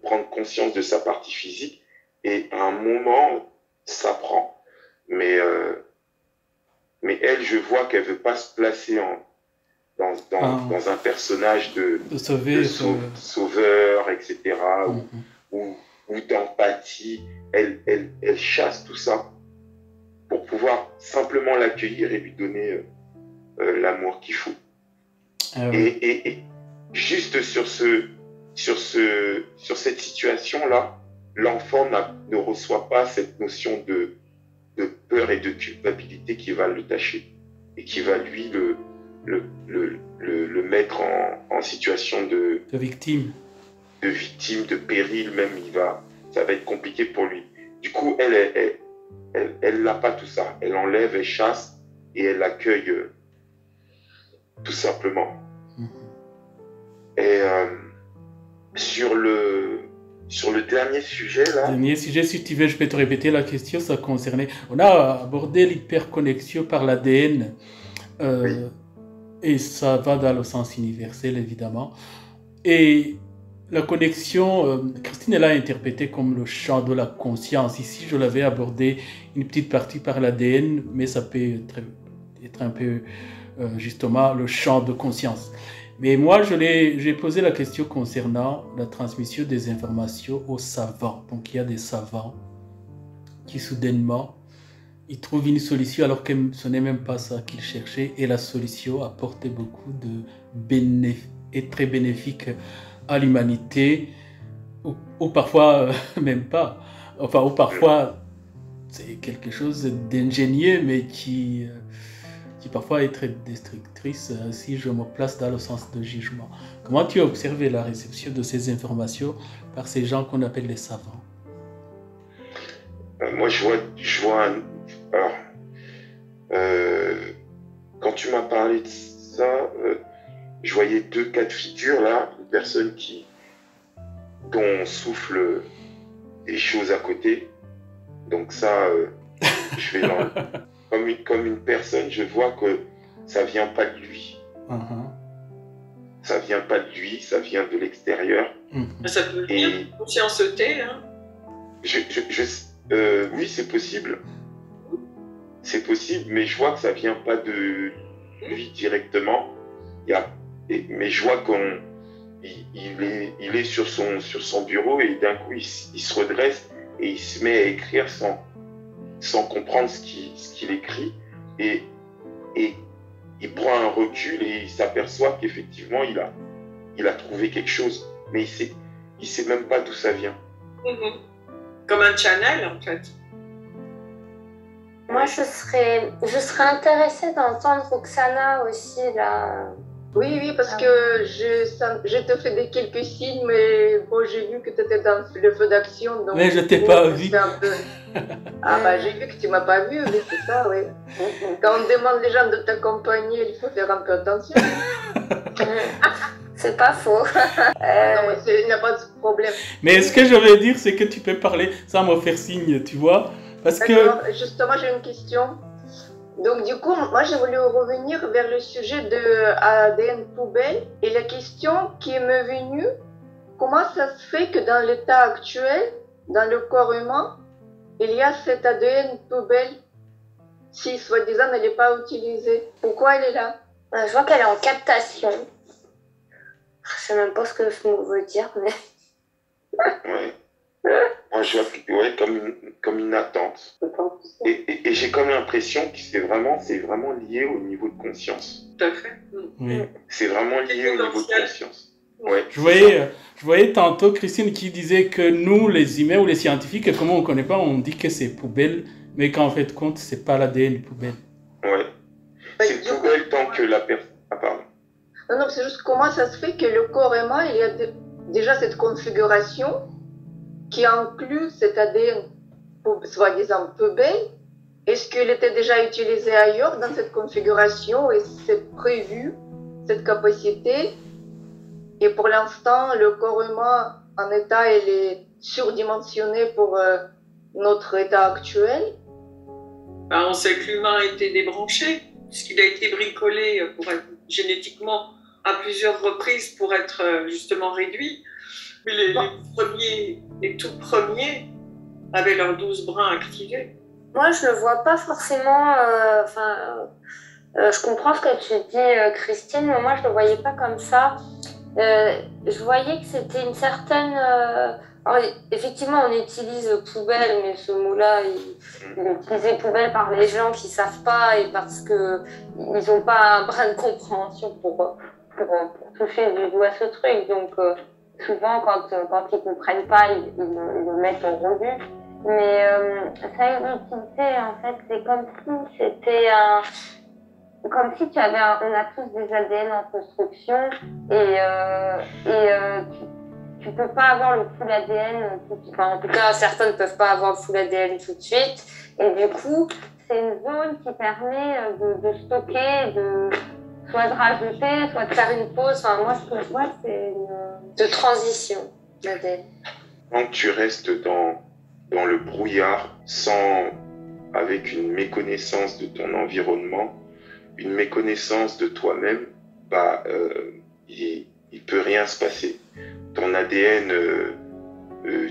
prendre conscience de sa partie physique. Et à un moment, ça prend. Mais elle, je vois qu'elle ne veut pas se placer dans un personnage de sauveur, etc., ou d'empathie. Elle chasse tout ça pour pouvoir simplement l'accueillir et lui donner l'amour qu'il faut. Et juste sur cette situation-là, l'enfant ne reçoit pas cette notion de peur et de culpabilité qui va le tâcher et qui va lui le mettre en situation de victime, de péril même. Ça va être compliqué pour lui. Du coup, elle n'a pas tout ça. Elle enlève, elle chasse et elle accueille tout simplement. Et sur le dernier sujet là. Dernier sujet, si tu veux, je peux te répéter la question. Ça concernait. On a abordé l'hyperconnexion par l'ADN. Oui. Et ça va dans le sens universel, évidemment. Et la connexion, Christine l'a interprété comme le champ de la conscience. Ici, je l'avais abordé une petite partie par l'ADN, mais ça peut être un peu, justement, le champ de conscience. Mais moi, j'ai posé la question concernant la transmission des informations aux savants. Donc, il y a des savants qui, soudainement, ils trouvent une solution alors que ce n'est même pas ça qu'ils cherchaient. Et la solution apporte beaucoup de est très bénéfique à l'humanité, ou parfois même pas. Enfin, ou parfois c'est quelque chose d'ingénieux, mais qui parfois est très destructrice si je me place dans le sens de jugement. Comment tu as observé la réception de ces informations par ces gens qu'on appelle les savants? Moi, je vois alors, quand tu m'as parlé de ça, je voyais deux cas de figure là, une personne dont on souffle des choses à côté. Donc ça, je vais comme une personne, je vois que ça vient pas de lui. Ça vient pas de lui, ça vient de l'extérieur. Ça peut venir de conscienceté, hein. Oui, c'est possible. C'est possible, mais je vois que ça vient pas de lui directement. Mais je vois qu'il est sur son bureau et d'un coup il se redresse et il se met à écrire sans comprendre ce qu'il écrit, et il prend un recul et il s'aperçoit qu'effectivement il a trouvé quelque chose, mais il sait même pas d'où ça vient. Comme un channel en fait. Moi je serais intéressée d'entendre Roxana aussi là. Oui, parce que je te fais quelques signes, mais bon, j'ai vu que tu étais dans le feu d'action. Donc, mais je t'ai pas vu. J'ai vu que tu m'as pas vu, mais c'est ça, oui. Quand on demande les gens de t'accompagner, il faut faire un peu attention. C'est pas faux. Non, il n'y a pas de problème. Mais ce que je veux dire, c'est que tu peux parler sans me faire signe, tu vois. Parce que... Justement, j'ai une question. Donc du coup, moi j'ai voulu revenir vers le sujet de ADN poubelle et la question qui m'est venue, comment ça se fait que dans l'état actuel, dans le corps humain, il y a cet ADN poubelle si soi-disant elle n'est pas utilisée? Pourquoi elle est là? Je vois qu'elle est en captation. Je sais même pas ce que ce mot veut dire, mais... Ouais. Moi, je vois comme une attente. Et j'ai comme l'impression que c'est vraiment lié au niveau de conscience. Tout à fait. Oui. C'est vraiment lié au niveau de conscience. Ouais. Je voyais tantôt Christine qui disait que nous, les humains ou les scientifiques, comme on ne connaît pas, on dit que c'est poubelle, mais qu'en fait, compte, c'est pas l'ADN poubelle. Ouais. C'est poubelle tant que la personne... Ah, pardon. Non, c'est juste comment ça se fait que le corps humain, il y a déjà cette configuration qui inclut cet ADN, soi-disant poubelle. Est-ce qu'il était déjà utilisé ailleurs dans cette configuration et c'est prévu, cette capacité? Et pour l'instant, le corps humain en état, il est surdimensionné pour notre état actuel. Ben, on sait que l'humain a été débranché, puisqu'il a été bricolé pour être génétiquement à plusieurs reprises pour être justement réduit. Mais les tout premiers avaient leurs 12 brins activés. Moi, je ne le vois pas forcément... je comprends ce que tu dis, Christine, mais moi, je ne le voyais pas comme ça. Je voyais que c'était une certaine... Alors, effectivement, on utilise poubelle, mais ce mot-là, il est utilisé poubelle par les gens qui ne savent pas et parce qu'ils n'ont pas un brin de compréhension pour toucher du doigt ce truc. Donc, souvent, quand ils ne comprennent pas, ils le mettent en rebut. Mais ça a une utilité, en fait, c'est comme si c'était un... Comme si tu avais on a tous des ADN en construction et tu peux pas avoir le full ADN en tout cas certains ne peuvent pas avoir le full ADN tout de suite et du coup c'est une zone qui permet de stocker, soit de rajouter, soit de faire une pause. Enfin, moi ce que je vois c'est de transition d'ADN. Quand tu restes dans le brouillard avec une méconnaissance de ton environnement, une méconnaissance de toi-même, il peut rien se passer. Ton ADN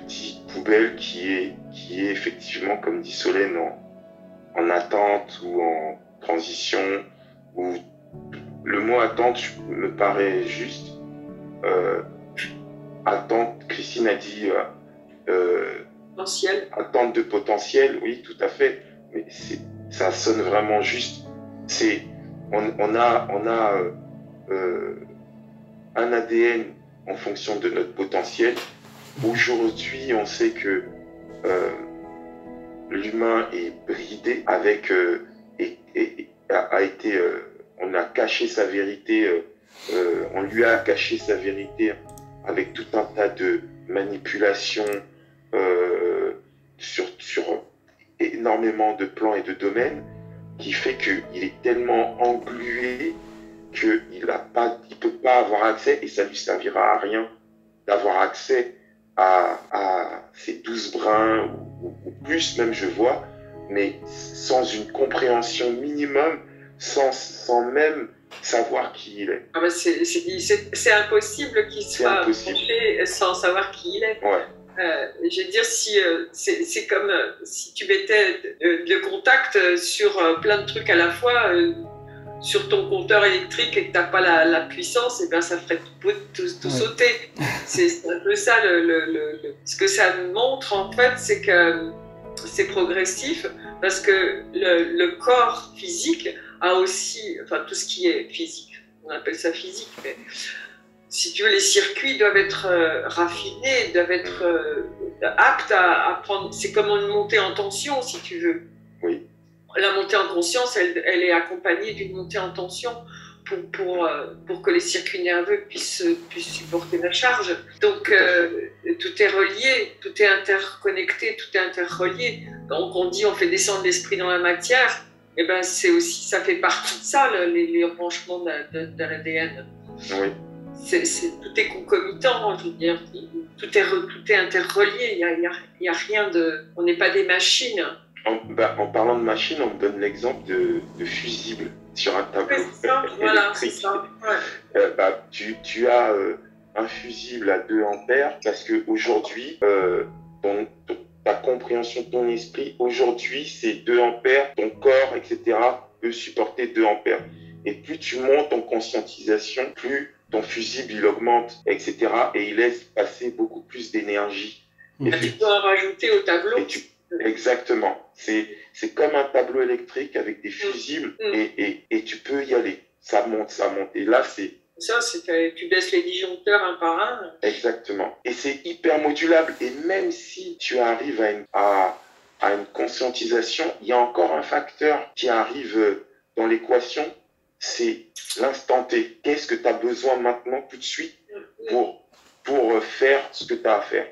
dit poubelle qui est effectivement, comme dit Solène, en attente ou en transition, ou le mot attente me paraît juste. Attente, Christine a dit potentiel. Attente de potentiel, oui, tout à fait. Mais ça sonne vraiment juste. On a un ADN en fonction de notre potentiel. Aujourd'hui, on sait que l'humain est bridé avec on a caché sa vérité, on lui a caché sa vérité avec tout un tas de manipulations sur énormément de plans et de domaines, qui fait qu'il est tellement englué qu'il ne peut pas avoir accès, et ça lui servira à rien d'avoir accès à ces 12 brins, ou plus même je vois, mais sans une compréhension minimum, sans même savoir qui il est. Ah ben c'est impossible qu'il soit branché sans savoir qui il est. Ouais. Je veux dire, c'est comme si tu mettais le contact sur plein de trucs à la fois, sur ton compteur électrique et que tu n'as pas la puissance, et bien ça ferait tout sauter. C'est un peu ça. Ce que ça montre, en fait, c'est que c'est progressif, parce que le corps physique a aussi, enfin tout ce qui est physique, on appelle ça physique, mais si tu veux, les circuits doivent être raffinés, doivent être aptes à prendre. C'est comme une montée en tension, si tu veux. Oui. La montée en conscience, elle est accompagnée d'une montée en tension pour que les circuits nerveux puissent supporter la charge. Donc, tout est relié, tout est interconnecté, tout est interrelié. Donc, on dit on fait descendre l'esprit dans la matière. Et ben, c'est aussi, ça fait partie de ça, les branchements de l'ADN. Oui. Tout est concomitant, je veux dire, tout est interrelié, il y a rien de... On n'est pas des machines. En parlant de machines, on me donne l'exemple de fusible sur un tableau électrique. Voilà, c'est ça. Ouais. Tu as un fusible à 2 ampères parce qu'aujourd'hui, ta compréhension de ton esprit, aujourd'hui, c'est 2 ampères, ton corps, etc., peut supporter 2 ampères. Et plus tu montes en conscientisation, plus ton fusible, il augmente, etc. Et il laisse passer beaucoup plus d'énergie. Et tu peux en rajouter au tableau. Exactement. C'est comme un tableau électrique avec des fusibles et tu peux y aller. Ça monte, ça monte. Et là, c'est... Ça, tu baisses les disjoncteurs un par un. Exactement. Et c'est hyper modulable. Et même si tu arrives à une conscientisation, il y a encore un facteur qui arrive dans l'équation, c'est l'instant T. Qu'est-ce que tu as besoin maintenant, tout de suite, pour faire ce que tu as à faire?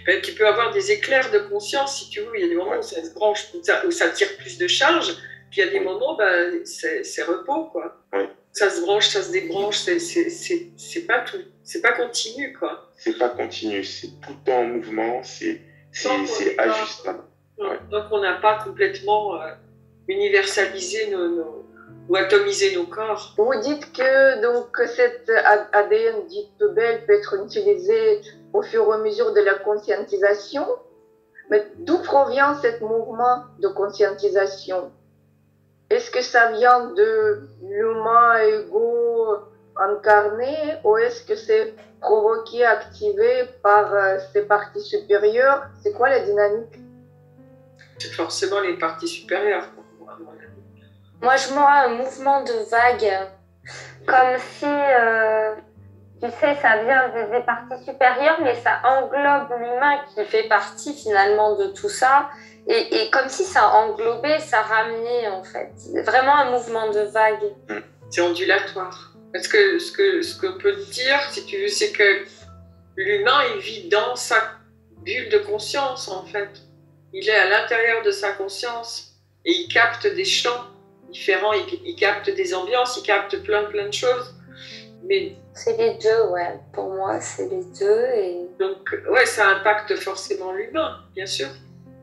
Ben, tu peux avoir des éclairs de conscience, si tu veux. Il y a des moments où ça se branche, où ça tire plus de charge. Puis il y a des moments, ben, c'est repos, quoi. Ouais. Ça se branche, ça se débranche, c'est pas tout, c'est pas continu, quoi. C'est pas continu, c'est tout le temps en mouvement, c'est ajustable. Ouais. Donc on n'a pas complètement universalisé ou atomisé nos corps. Vous dites que donc cet ADN dit poubelle peut être utilisé au fur et à mesure de la conscientisation, mais d'où provient ce mouvement de conscientisation? Est-ce que ça vient de l'humain égo incarné ou est-ce que c'est provoqué, activé par ces parties supérieures? C'est quoi la dynamique? C'est forcément les parties supérieures. Moi, je vois un mouvement de vague, comme si, tu sais, ça vient des parties supérieures, mais ça englobe l'humain qui fait partie finalement de tout ça. Et comme si ça englobait, ça ramenait en fait. Vraiment un mouvement de vague. C'est ondulatoire. Parce que ce qu'on peut dire, si tu veux, c'est que l'humain, il vit dans sa bulle de conscience en fait. Il est à l'intérieur de sa conscience et il capte des champs différents, il capte des ambiances, il capte plein de choses. Mais c'est les deux, ouais. Pour moi, c'est les deux. Et... donc, ouais, ça impacte forcément l'humain, bien sûr.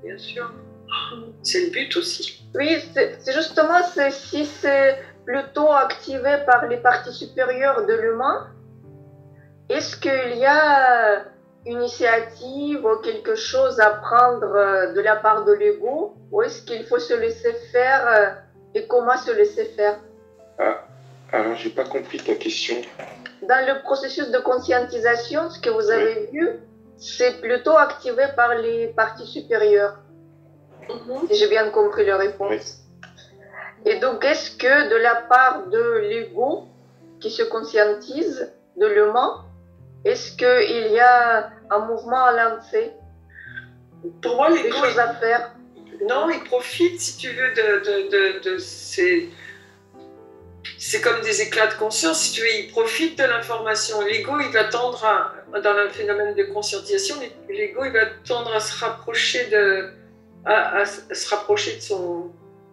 Bien sûr. C'est le but aussi. Oui, c'est justement si c'est plutôt activé par les parties supérieures de l'humain, est-ce qu'il y a une initiative ou quelque chose à prendre de la part de l'ego, ou est-ce qu'il faut se laisser faire et comment se laisser faire? Alors, j'ai pas compris ta question. Dans le processus de conscientisation, ce que vous avez vu, c'est plutôt activé par les parties supérieures. Si j'ai bien compris la réponse. Oui. Et donc, est-ce que de la part de l'ego qui se conscientise de l'humain, est-ce qu'il y a un mouvement à lancer? Pour moi, l'ego, des choses à faire? Non, il profite, si tu veux, de ces... C'est comme des éclats de conscience, si tu veux, il profite de l'information. L'ego, il va tendre dans le phénomène de conscientisation, l'ego, il va tendre à se rapprocher de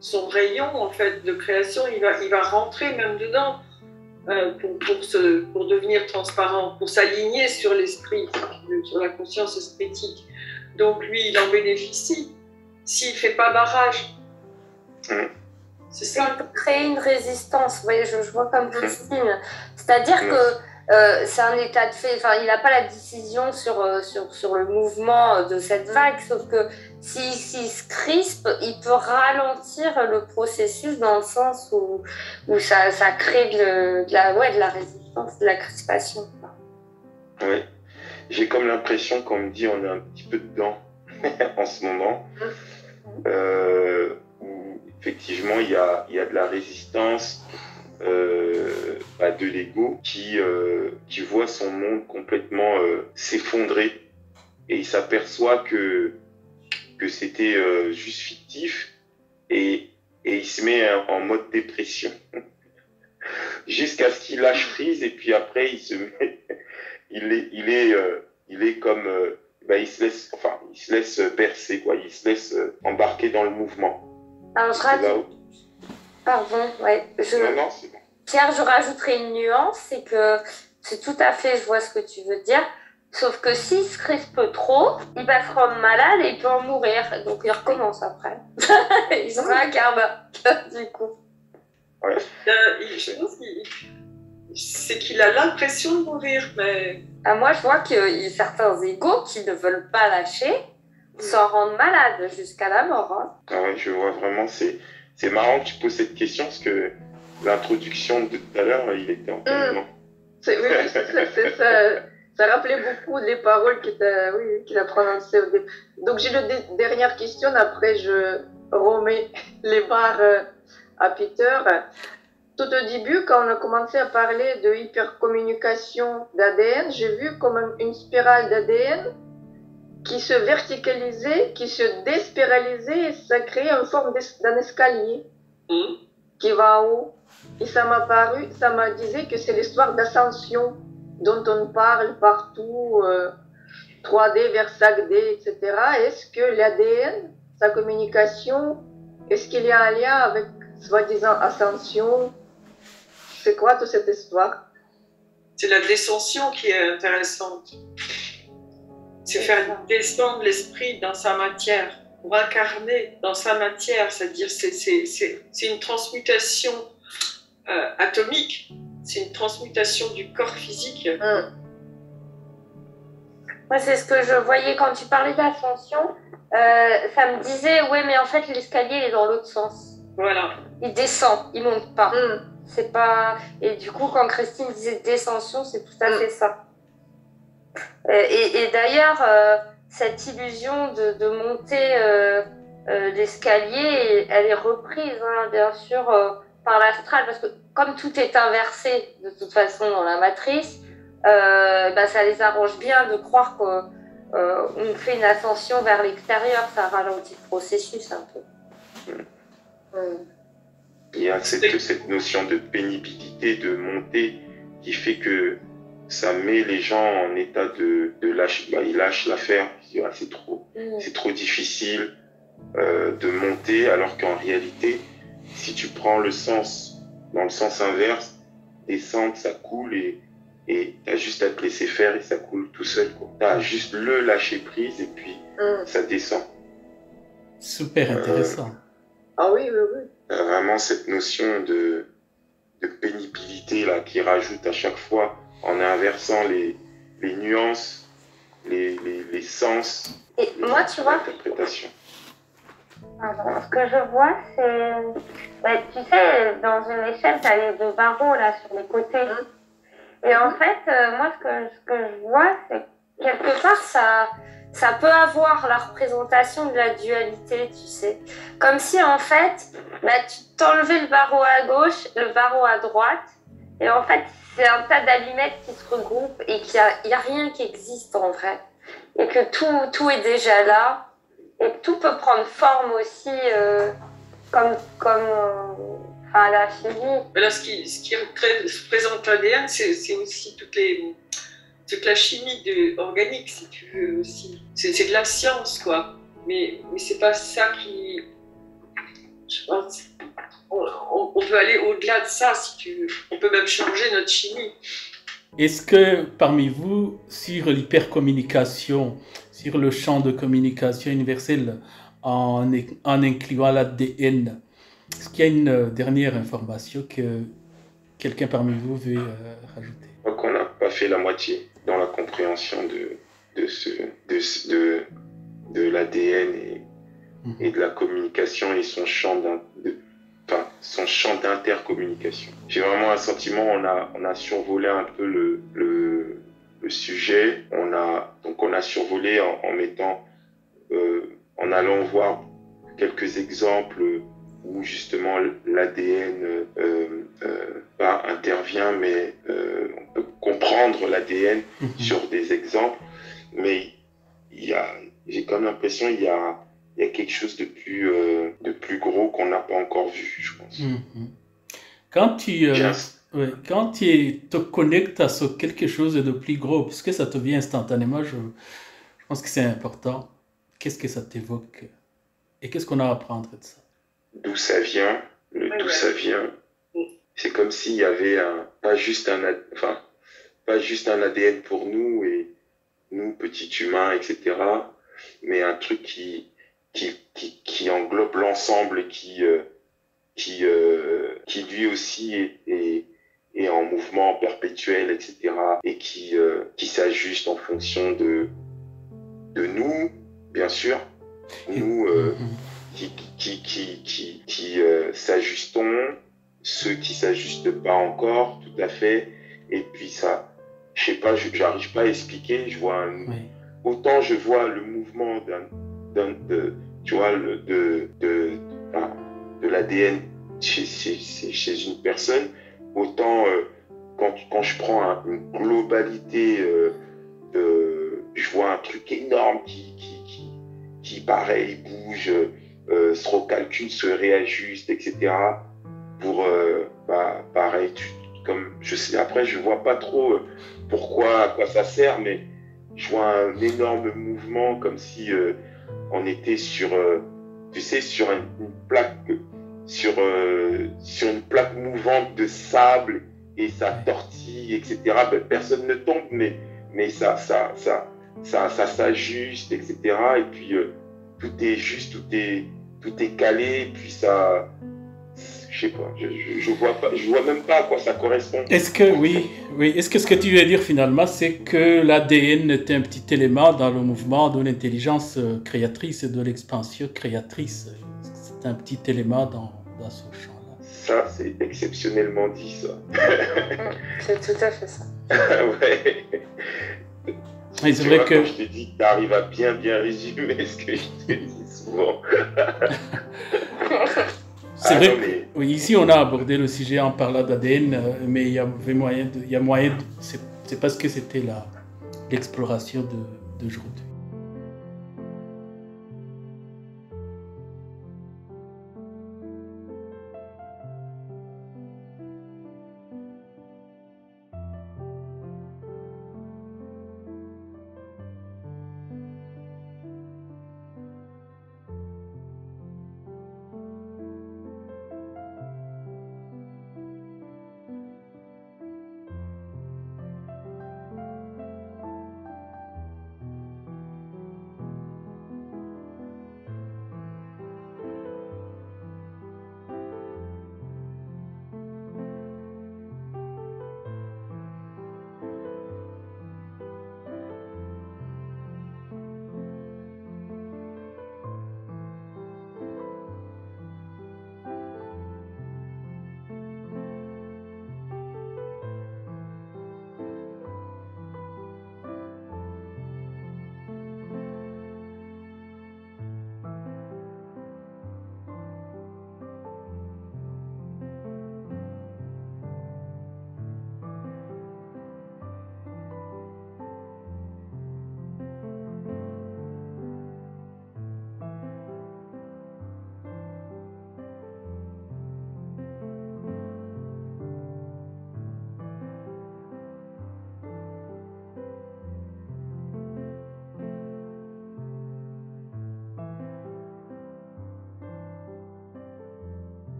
son rayon en fait de création. Il va rentrer même dedans pour devenir transparent, pour s'aligner sur l'esprit, sur la conscience espritique. Donc lui, il en bénéficie s'il ne fait pas barrage. C'est ça. Il peut créer une résistance. Vous voyez, je vois comme Christine. C'est-à-dire que c'est un état de fait. Enfin, il n'a pas la décision sur le mouvement de cette vague, sauf que s'il se crispe, il peut ralentir le processus dans le sens où ça crée de la résistance, de la crispation. Oui. J'ai comme l'impression qu'on me dit on est un petit peu dedans en ce moment. Où effectivement il y a de la résistance de l'ego qui voit son monde complètement s'effondrer et il s'aperçoit que c'était juste fictif et il se met en mode dépression jusqu'à ce qu'il lâche prise et puis après il se met il est comme il se laisse bercer quoi, il se laisse embarquer dans le mouvement. Alors je rajoute. Pardon, ouais. Non, c'est bon. Pierre, je rajouterai une nuance, c'est que c'est tout à fait, je vois ce que tu veux dire, sauf que s'il se crispe trop, il va se rendre malade et il peut en mourir, donc il recommence après. Il sera un karma, du coup. Ouais. Je pense c'est qu'il a l'impression de mourir, mais... Moi, je vois qu'il y a certains égos qui ne veulent pas lâcher, s'en rendent malades jusqu'à la mort. Hein. Ah ouais, je vois vraiment, c'est marrant que tu poses cette question parce que l'introduction de tout à l'heure, il était en plein dedans. Oui, ça rappelait beaucoup les paroles qu'il a prononcées au début. Donc j'ai une dernière question, après je remets les barres à Peter. Tout au début, quand on a commencé à parler de hypercommunication d'ADN, j'ai vu comme une spirale d'ADN qui se verticalisait, qui se déspiralisait, et ça créait une forme d'un escalier qui va en haut. Et ça m'a dit que c'est l'histoire d'ascension dont on parle partout, 3D vers 5D, etc. Est-ce que l'ADN, sa communication, est-ce qu'il y a un lien avec soi-disant ascension? C'est quoi toute cette histoire? C'est la descension qui est intéressante. C'est faire descendre l'esprit dans sa matière, ou incarner dans sa matière, c'est-à-dire c'est une transmutation atomique, c'est une transmutation du corps physique. Moi, c'est ce que je voyais quand tu parlais d'ascension. Ça me disait, ouais, mais en fait, l'escalier est dans l'autre sens. Voilà. Il descend, il monte pas. C'est pas. Et du coup, quand Christine disait descension, c'est tout à fait ça. Et d'ailleurs, cette illusion de monter l'escalier, elle est reprise, hein, bien sûr, par l'astral, parce que comme tout est inversé de toute façon dans la matrice, ça les arrange bien de croire qu'on fait une ascension vers l'extérieur, ça ralentit le processus un peu. Il y a cette notion de pénibilité, de montée, qui fait que ça met les gens en état de lâcher. Ils lâchent l'affaire, c'est trop difficile de monter, alors qu'en réalité, si tu prends dans le sens inverse, descendre, ça coule et tu as juste à te laisser faire et ça coule tout seul. Tu as juste le lâcher prise et puis ça descend. Super intéressant. Ah oui. Vraiment cette notion de pénibilité là, qui rajoute à chaque fois en inversant les nuances, les sens, et moi, tu vois, l'interprétation. Ce que je vois, c'est... tu sais, dans une échelle, tu as les deux barreaux là sur les côtés. Et en fait, moi, ce que je vois, c'est que quelque part, ça peut avoir la représentation de la dualité, tu sais. Comme si, en fait, tu t'enlevais le barreau à gauche, le barreau à droite, et en fait, c'est un tas d'allumettes qui se regroupent et qu'il n'y a rien qui existe en vrai. Et que tout est déjà là, et que tout peut prendre forme aussi comme à la chimie. Mais là, ce qui représente l'ADN, c'est aussi toute la chimie organique, si tu veux aussi. C'est de la science, quoi. Mais c'est pas ça qui... Je pense... On peut aller au-delà de ça, si tu veux. On peut même changer notre chimie. Est-ce que parmi vous, sur l'hypercommunication, sur le champ de communication universelle, en incluant l'ADN, est-ce qu'il y a une dernière information que quelqu'un parmi vous veut rajouter? Je crois qu'on n'a pas fait la moitié dans la compréhension de l'ADN et de la communication et son champ d'intercommunication. J'ai vraiment un sentiment, on a survolé un peu le sujet, on a survolé en allant voir quelques exemples où justement l'ADN intervient, mais on peut comprendre l'ADN sur des exemples, mais j'ai comme l'impression qu'il y a quelque chose de plus gros qu'on n'a pas encore vu, je pense. Quand tu te connectes à quelque chose de plus gros, puisque ça te vient instantanément, je pense que c'est important. Qu'est-ce que ça t'évoque? Et qu'est-ce qu'on a à apprendre de ça? D'où ça vient, ça vient. C'est comme s'il y avait pas juste un ADN pour nous et nous, petits humains, etc., mais un truc qui englobe l'ensemble, qui lui aussi est en mouvement perpétuel, etc., et qui s'ajuste en fonction de nous, bien sûr, nous qui s'ajustons, ceux qui s'ajustent pas encore, tout à fait, et puis ça, je sais pas, j'arrive pas à expliquer. Je vois autant je vois le mouvement tu vois, de l'ADN chez une personne, autant quand je prends une globalité je vois un truc énorme qui pareil, bouge, se recalcule, se réajuste, etc. Pour, pareil, comme je sais, après, je vois pas trop à quoi ça sert, mais je vois un énorme mouvement comme si on était sur, tu sais, sur une plaque, sur une plaque mouvante de sable et ça tortille, etc. Ben, personne ne tombe, mais ça s'ajuste, etc. Et puis tout est juste, tout est calé, et puis ça, je sais pas, je vois même pas à quoi ça correspond. Est-ce que est-ce que ce que tu veux dire finalement, c'est que l'ADN est un petit élément dans le mouvement de l'intelligence créatrice et de l'expansion créatrice? C'est un petit élément dans ce champ-là. Ça, c'est exceptionnellement dit, ça. C'est tout à fait ça. Ouais. Et c'est vrai que quand je te dis que tu arrives à bien résumer ce que je te dis souvent. C'est vrai que, oui, ici on a abordé le sujet en parlant d'ADN, mais il y a moyen c'est parce que c'était l'exploration d'aujourd'hui.